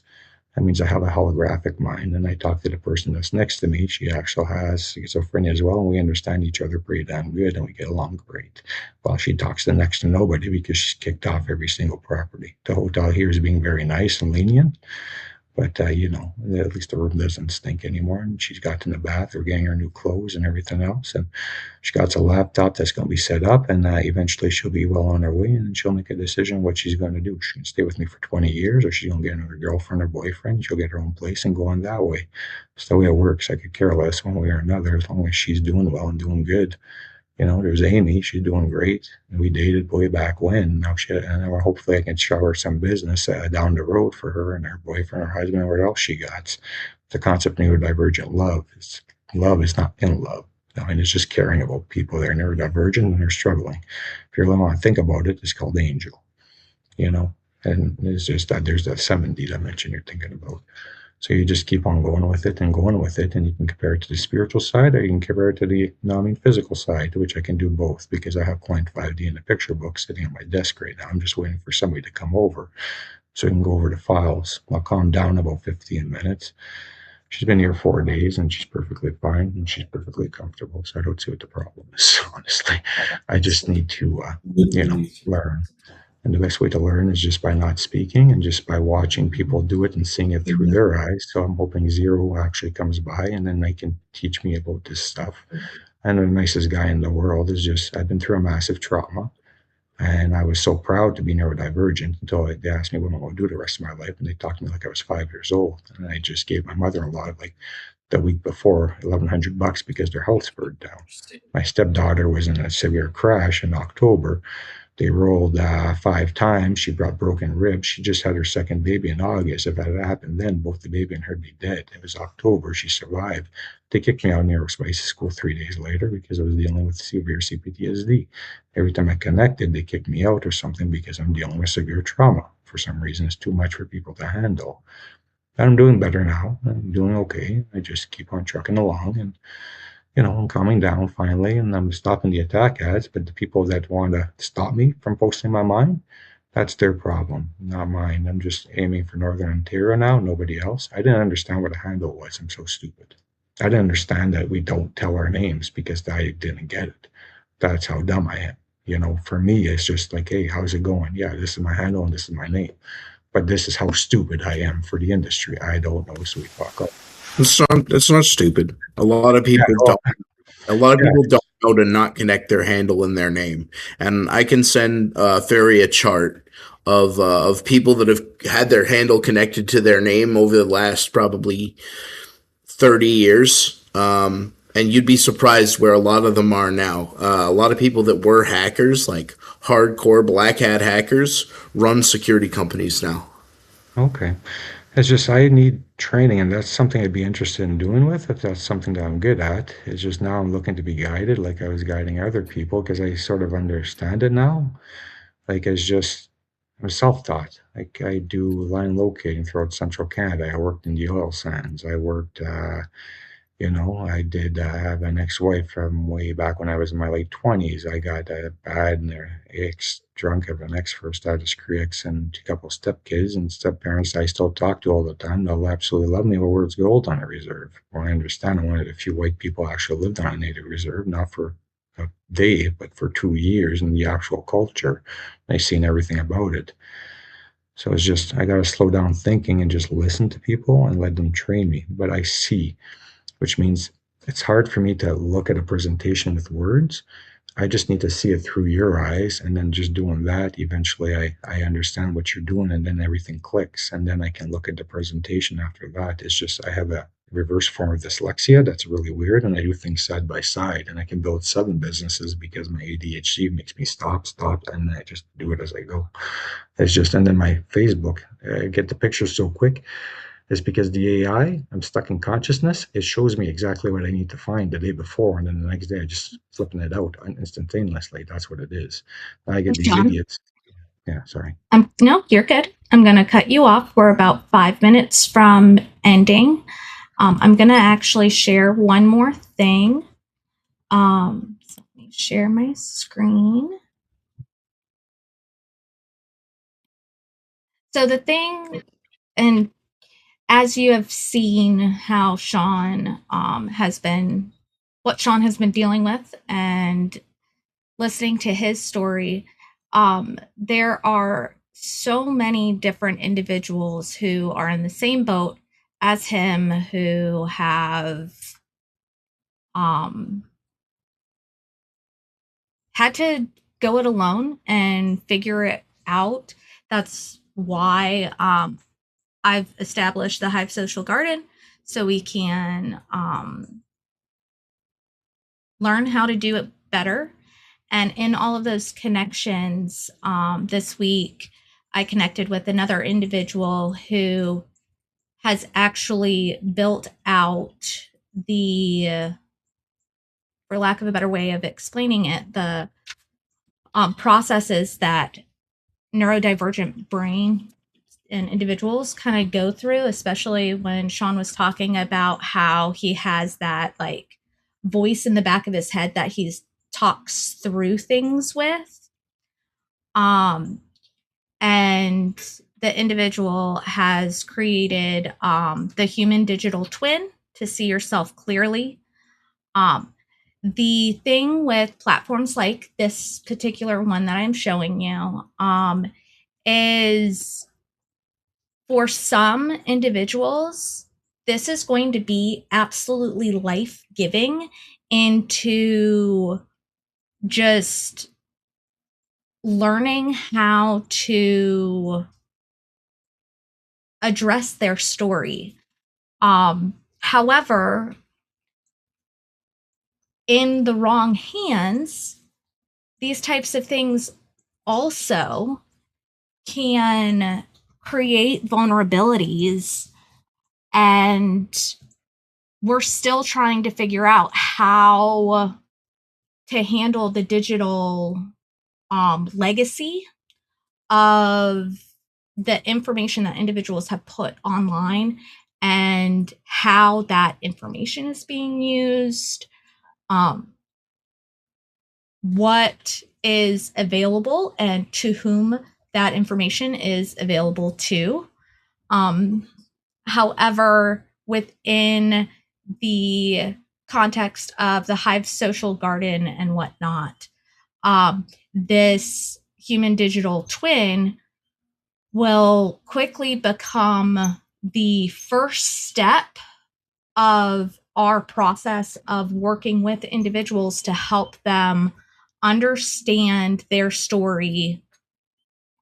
That means I have a holographic mind, and I talk to the person that's next to me. She actually has schizophrenia as well, and we understand each other pretty damn good, and we get along great. While she talks to next to nobody because she's kicked off every single property. The hotel here is being very nice and lenient, but at least the room doesn't stink anymore. And she's got in the bath, we're getting her new clothes and everything else. And she got a laptop that's going to be set up, and eventually she'll be well on her way, and she'll make a decision what she's going to do. She's going to stay with me for 20 years, or she's going to get another girlfriend or boyfriend. She'll get her own place and go on that way. That's the way it works. I could care less one way or another, as long as she's doing well and doing good. There's Amy. She's doing great. We dated way back when. Now hopefully I can show her some business down the road for her and her boyfriend or husband or what else she got. The concept of neurodivergent love is not in love. I mean, it's just caring about people. They're neurodivergent and they're struggling. If you really want to think about it, it's called angel. And it's just that there's that 7D dimension you're thinking about. So you just keep on going with it, and you can compare it to the spiritual side, or you can compare it to the physical side, which I can do both because I have Client 5D in the picture book sitting on my desk right now. I'm just waiting for somebody to come over so we can go over the files. I'll calm down about 15 minutes. She's been here 4 days, and she's perfectly fine, and she's perfectly comfortable, so I don't see what the problem is, honestly. I just need to, learn. And the best way to learn is just by not speaking and just by watching people do it and seeing it through their eyes. So I'm hoping Zero actually comes by and then they can teach me about this stuff. And the nicest guy in the world is just, I've been through a massive trauma. And I was so proud to be neurodivergent until they asked me what I'm going to do the rest of my life. And they talked to me like I was 5 years old. And I just gave my mother-in-law like the week before $1,100 because their health spurred down. My stepdaughter was in a severe crash in October. They rolled 5 times. She brought broken ribs. She just had her second baby in August. If that had happened then, both the baby and her would be dead. It was October. She survived. They kicked me out of New York Spicy School 3 days later because I was dealing with severe CPTSD. Every time I connected, they kicked me out or something because I'm dealing with severe trauma. For some reason, it's too much for people to handle. And I'm doing better now. I'm doing okay. I just keep on trucking along, and I'm calming down finally, and I'm stopping the attack ads. But the people that want to stop me from posting my mind, that's their problem, not mine. I'm just aiming for Northern Ontario now, nobody else. I didn't understand what a handle was. I'm so stupid. I didn't understand that we don't tell our names because I didn't get it. That's how dumb I am. For me, it's just like, hey, how's it going? Yeah, this is my handle and this is my name. But this is how stupid I am for the industry. I don't know, so we fuck up. It's not stupid. A lot of people don't. A lot of people don't know to not connect their handle and their name. And I can send Ferry a chart of people that have had their handle connected to their name over the last probably 30 years. And you'd be surprised where a lot of them are now. A lot of people that were hackers, like hardcore black hat hackers, run security companies now. Okay. It's just I need training, and that's something I'd be interested in doing with if that's something that I'm good at. It's just now I'm looking to be guided like I was guiding other people because I sort of understand it now. Like I'm self-taught. Like I do line locating throughout central Canada. I worked in the oil sands. I worked I did have an ex-wife from way back when I was in my late 20s. I got bad and ex-drunk of an ex-first status creex and a couple stepkids and step-parents I still talk to all the time. They'll absolutely love me. Well, where's gold on a reserve? Well, I understand I wanted a few white people actually lived on a native reserve, not for a day, but for 2 years in the actual culture. I've seen everything about it. So it's just, I got to slow down thinking and just listen to people and let them train me. But I see, which means it's hard for me to look at a presentation with words. I just need to see it through your eyes, and then just doing that, eventually I understand what you're doing, and then everything clicks, and then I can look at the presentation after that. It's just I have a reverse form of dyslexia. That's really weird. And I do things side by side, and I can build 7 businesses because my ADHD makes me stop, and I just do it as I go. It's just, and then my Facebook, I get the pictures so quick. It's because the AI, I'm stuck in consciousness. It shows me exactly what I need to find the day before, and then the next day I just flipping it out instantaneously. That's what it is. I get these John? idiots. Yeah, sorry. No, you're good. I'm going to cut you off. We're about 5 minutes from ending. I'm going to actually share one more thing. So let me share my screen. So the thing, and as you have seen how Sean has been, what Sean has been dealing with, and listening to his story, there are so many different individuals who are in the same boat as him, who have had to go it alone and figure it out. That's why I've established the Hive Social Garden, so we can learn how to do it better. And in all of those connections, this week, I connected with another individual who has actually built out the, for lack of a better way of explaining it, the processes that neurodivergent brain and individuals kind of go through, especially when Sean was talking about how he has that like voice in the back of his head that he talks through things with. And the individual has created the human digital twin to see yourself clearly. The thing with platforms like this particular one that I'm showing you is, for some individuals, this is going to be absolutely life-giving into just learning how to address their story. However, in the wrong hands, these types of things also can create vulnerabilities, and we're still trying to figure out how to handle the digital legacy of the information that individuals have put online and how that information is being used, what is available and to whom that information is available to. However, within the context of the Hive Social Garden and whatnot, this human digital twin will quickly become the first step of our process of working with individuals to help them understand their story,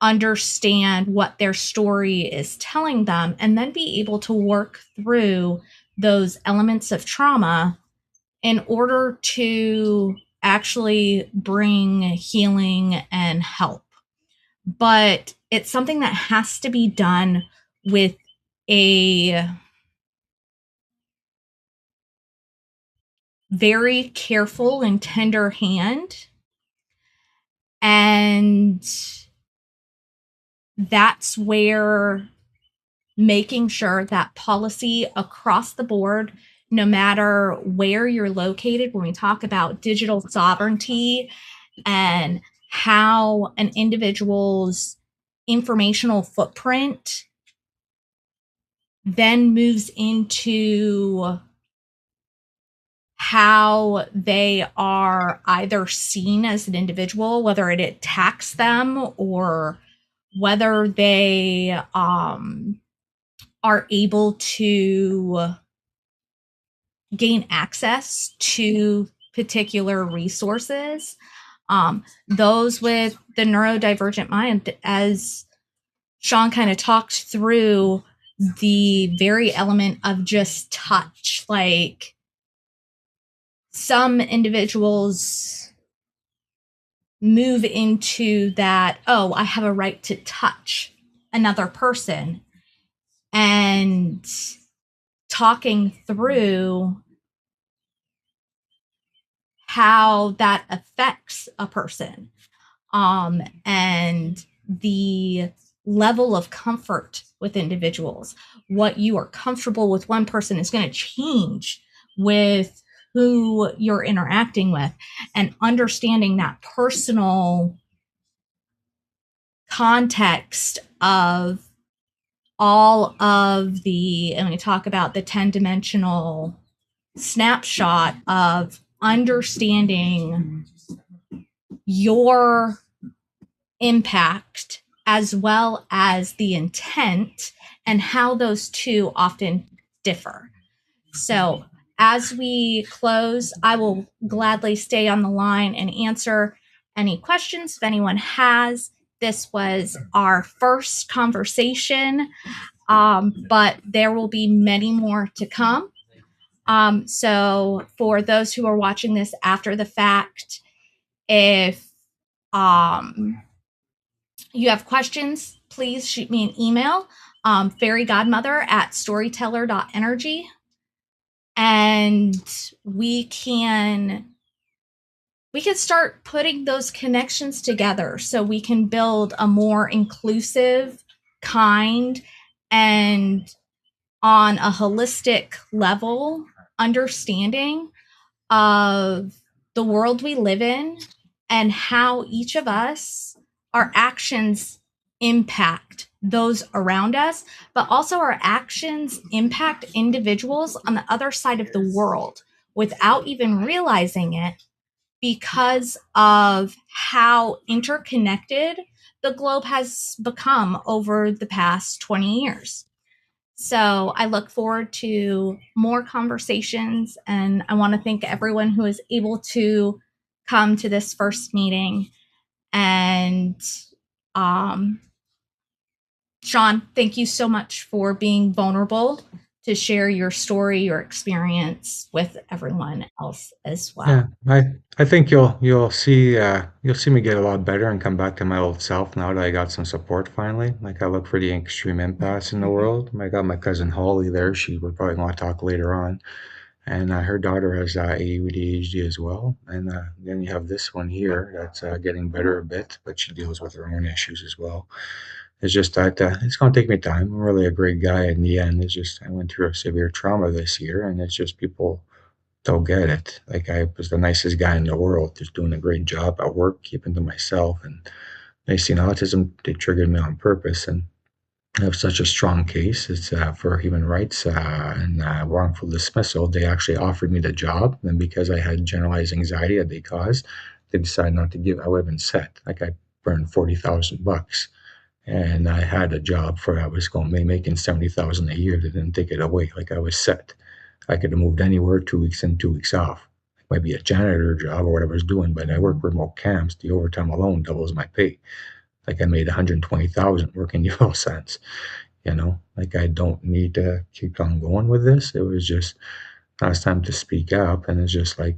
understand what their story is telling them, and then be able to work through those elements of trauma in order to actually bring healing and help. But it's something that has to be done with a very careful and tender hand. And that's where making sure that policy across the board, no matter where you're located, when we talk about digital sovereignty and how an individual's informational footprint then moves into how they are either seen as an individual, whether it attacks them or whether they are able to gain access to particular resources. Those with the neurodivergent mind, as Sean kind of talked through the very element of just touch. Like, some individuals move into that, oh, I have a right to touch another person, and talking through how that affects a person, and the level of comfort with individuals. What you are comfortable with one person is going to change with who you're interacting with, and understanding that personal context of all of the, and we talk about the 10-dimensional snapshot of understanding your impact as well as the intent, and how those two often differ. So as we close, I will gladly stay on the line and answer any questions if anyone has. This was our first conversation, but there will be many more to come. So for those who are watching this after the fact, if you have questions, please shoot me an email, fairygodmother@storyteller.energy, and we can start putting those connections together so we can build a more inclusive, kind, and on a holistic level understanding of the world we live in, and how each of us, our actions impact those around us, but also our actions impact individuals on the other side of the world without even realizing it, because of how interconnected the globe has become over the past 20 years. So I look forward to more conversations, and I want to thank everyone who is able to come to this first meeting. And Sean, thank you so much for being vulnerable to share your story, your experience with everyone else as well. Yeah, I think you'll see me get a lot better and come back to my old self now that I got some support finally. Like, I look for the extreme empaths in the world. I got my cousin Holly there. She would probably want to talk later on, and her daughter has ADHD as well. And then you have this one here that's getting better a bit, but she deals with her own issues as well. It's just that it's going to take me time. I'm really a great guy in the end. It's just I went through a severe trauma this year, and it's just people don't get it. Like, I was the nicest guy in the world, just doing a great job at work, keeping to myself. And they seen autism, they triggered me on purpose. And I have such a strong case. It's for human rights and wrongful dismissal. They actually offered me the job, and because I had generalized anxiety that they caused, they decided not to give. I would have been set. Like, I burned $40,000, and I had a job for I was going to be making $70,000 a year. They didn't take it away. Like, I was set. I could have moved anywhere, 2 weeks in, 2 weeks off. It might be a janitor job or whatever I was doing, but I work remote camps. The overtime alone doubles my pay. Like, I made $120,000 working UL Sense. Like, I don't need to keep on going with this. It was just now it's time to speak up, and it's just like,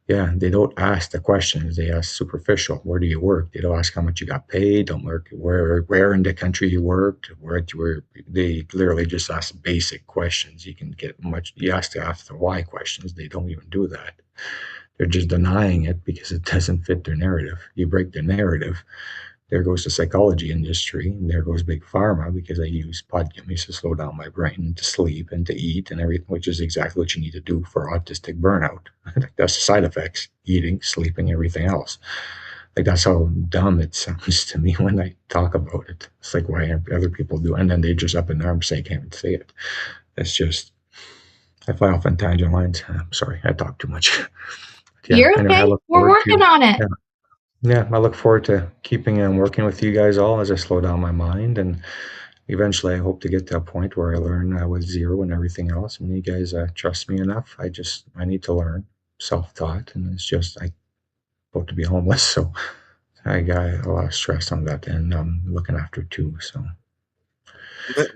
yeah, they don't ask the questions. They ask superficial. Where do you work? They don't ask how much you got paid. Don't work where in the country you worked. Where they literally just ask basic questions. You can get much. You ask the why questions. They don't even do that. They're just denying it because it doesn't fit their narrative. You break the narrative, there goes the psychology industry, and there goes big pharma, because I use pod gummies to slow down my brain, to sleep and to eat and everything, which is exactly what you need to do for autistic burnout. That's the side effects: eating, sleeping, everything else. Like, that's how dumb it sounds to me when I talk about it. It's like, why aren't other people do? And then they just up in arms say, can't even say it. It's just, I fly off on tangent lines. I'm sorry, I talk too much. Yeah, you're okay. We're working on it. Yeah, I look forward to keeping and working with you guys all as I slow down my mind, and eventually I hope to get to a point where I learn with zero and everything else. And you guys trust me enough. I need to learn self-taught, and it's just I hope to be homeless, so I got a lot of stress on that, and I'm looking after two. So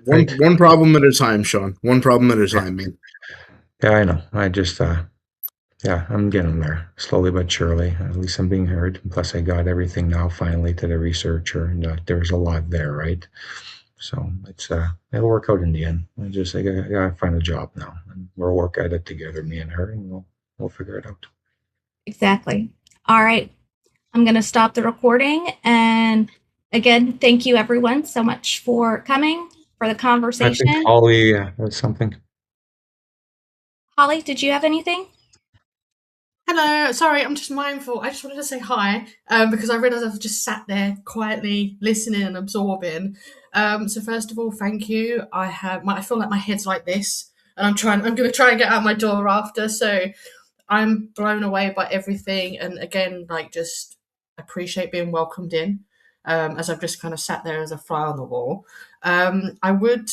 One problem at a time, Sean. One problem at a time, man. Yeah, I know. I just, yeah, I'm getting there slowly but surely. At least I'm being heard. Plus, I got everything now finally to the researcher, and there's a lot there, right? So it'll work out in the end. I gotta find a job now, and we'll work at it together, me and her, and we'll figure it out. Exactly. All right. I'm going to stop the recording. And again, thank you everyone so much for coming for the I conversation. think Holly was something. Holly, did you have anything? Hello, sorry, I'm just mindful. I just wanted to say hi because I realised I've just sat there quietly listening and absorbing. So first of all, thank you. I feel like my head's like this, and I'm going to try and get out my door after. So I'm blown away by everything, and again, like just appreciate being welcomed in. As I've just kind of sat there as a fly on the wall. I would.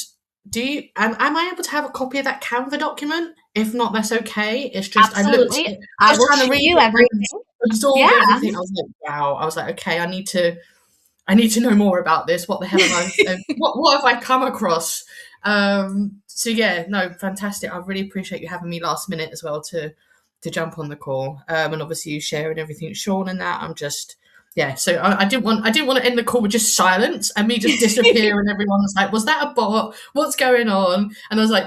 Am I able to have a copy of that Canva document? If not, that's okay. It's just Absolutely. I will show you everything. Absorb everything. I was like, wow. I was like, okay, I need to know more about this. What the hell have I? What have I come across? So yeah, no, fantastic. I really appreciate you having me last minute as well to jump on the call. And obviously you sharing everything, Sean, and that. I'm just. Yeah, so I didn't want to end the call with just silence and me just disappear, and everyone was like, "Was that a bot? What's going on?" And I was like,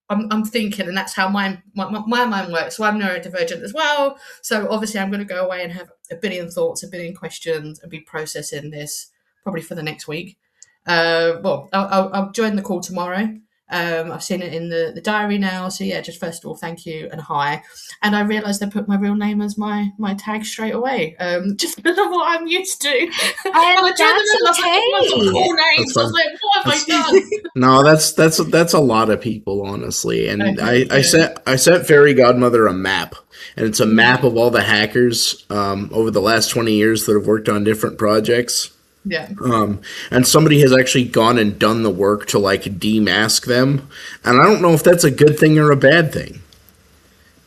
I'm thinking, and that's how my mind works. So I'm neurodivergent as well. So obviously, I'm going to go away and have a billion thoughts, a billion questions, and be processing this probably for the next week. I'll join the call tomorrow. I've seen it in the diary now. So yeah, just first of all, thank you and hi. And I realised I put my real name as my tag straight away, just because of what I'm used to. And I that's okay. Cool names. I was like, what have I done? No, that's a lot of people, honestly. And I sent Fairy Godmother a map, and it's a map of all the hackers over the last 20 years that have worked on different projects. Yeah. And somebody has actually gone and done the work to like demask them, and I don't know if that's a good thing or a bad thing.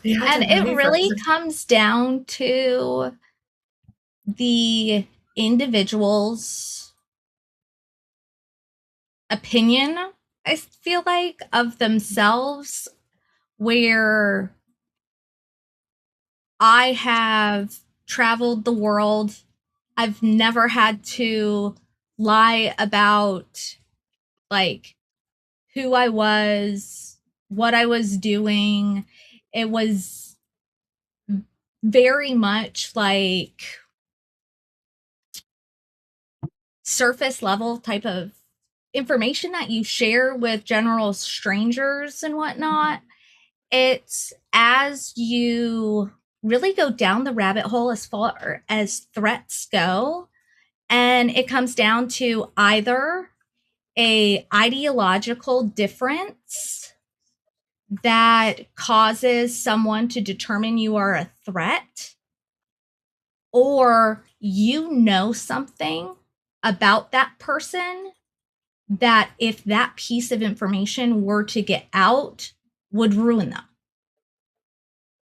Yeah, and it really comes down to the individual's opinion, I feel like, of themselves, where I have traveled the world. I've never had to lie about like who I was, what I was doing. It was very much like surface level type of information that you share with general strangers and whatnot. It's as you really go down the rabbit hole as far as threats go, and it comes down to either a ideological difference that causes someone to determine you are a threat, or you know something about that person that if that piece of information were to get out would ruin them.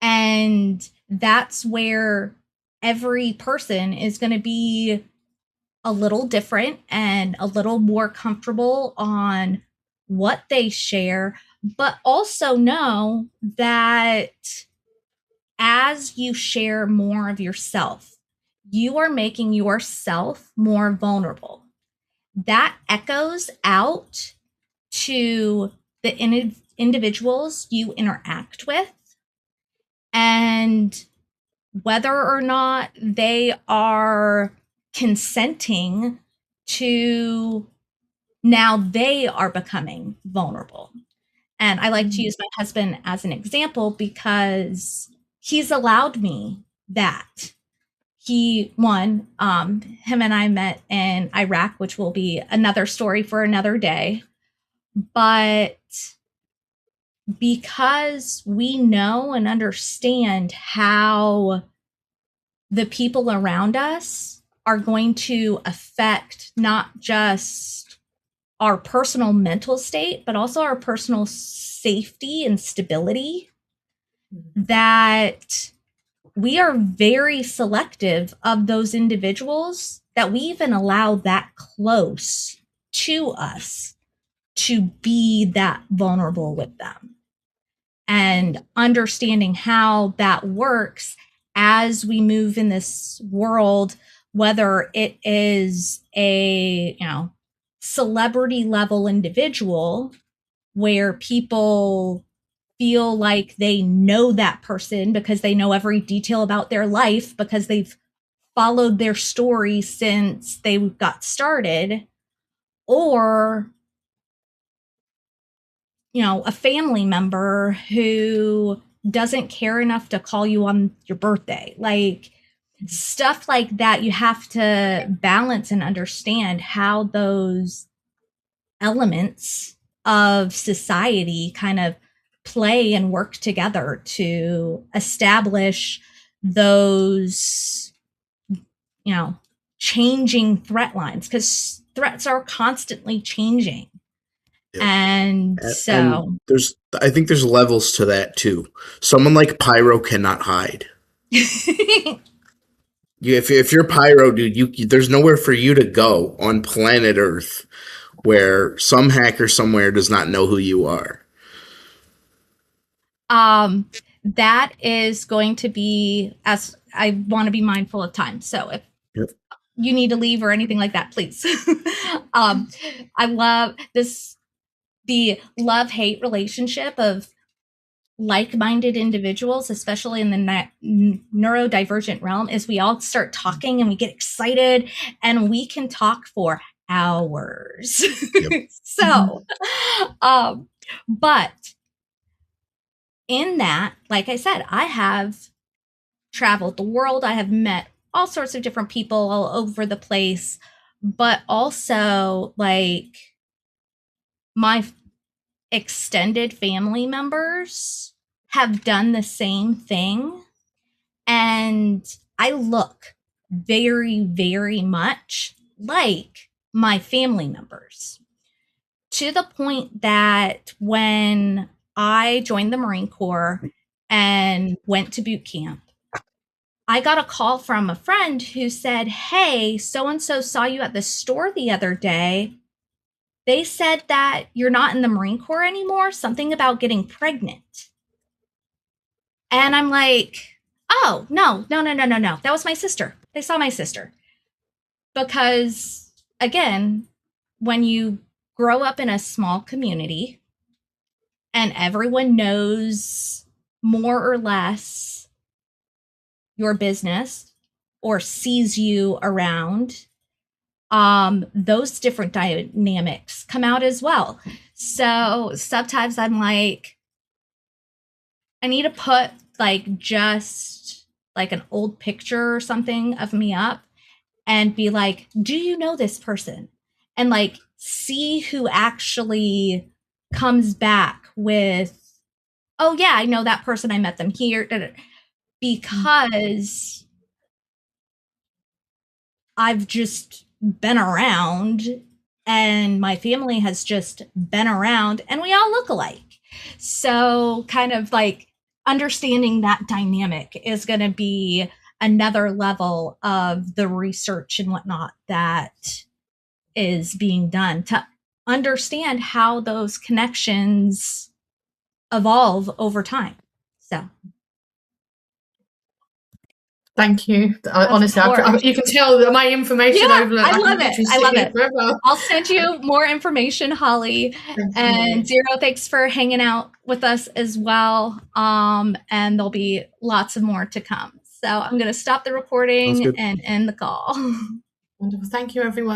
And that's where every person is going to be a little different and a little more comfortable on what they share, but also know that as you share more of yourself, you are making yourself more vulnerable. That echoes out to the individuals you interact with, and whether or not they are consenting to, now they are becoming vulnerable. And I like to use my husband as an example because he's allowed me that. Him and I met in Iraq, which will be another story for another day. But because we know and understand how the people around us are going to affect not just our personal mental state, but also our personal safety and stability, that we are very selective of those individuals that we even allow that close to us to be that vulnerable with them. And understanding how that works as we move in this world, whether it is a, celebrity level individual where people feel like they know that person because they know every detail about their life because they've followed their story since they got started, or a family member who doesn't care enough to call you on your birthday. Like stuff like that, you have to balance and understand how those elements of society kind of play and work together to establish those, changing threat lines, because threats are constantly changing. Yep. And so I think there's levels to that too. Someone like Pyro cannot hide. If you're Pyro, dude, there's nowhere for you to go on planet Earth where some hacker somewhere does not know who you are. That is going to be, as I want to be mindful of time. So if you need to leave or anything like that, please. I love the love-hate relationship of like-minded individuals, especially in the neurodivergent realm, is we all start talking and we get excited and we can talk for hours. Yep. So, but in that, like I said, I have traveled the world. I have met all sorts of different people all over the place, but also like my extended family members have done the same thing. And I look very, very much like my family members, to the point that when I joined the Marine Corps and went to boot camp, I got a call from a friend who said, "Hey, so-and-so saw you at the store the other day. They said that you're not in the Marine Corps anymore, something about getting pregnant." And I'm like, "Oh, no. That was my sister. They saw my sister." Because, again, when you grow up in a small community and everyone knows more or less your business or sees you around, those different dynamics come out as well. So sometimes I'm like, I need to put like just like an old picture or something of me up and be like, do you know this person? And like see who actually comes back with, oh yeah, I know that person. I met them here. Because I've just been around and my family has just been around and we all look alike. So kind of like understanding that dynamic is going to be another level of the research and whatnot that is being done to understand how those connections evolve over time. So. Thank you. Honestly, you can tell that my information overload. I love it. Forever. I'll send you more information, Holly. And Zero, thanks for hanging out with us as well. And there'll be lots of more to come. So I'm going to stop the recording and end the call. Wonderful. Thank you, everyone.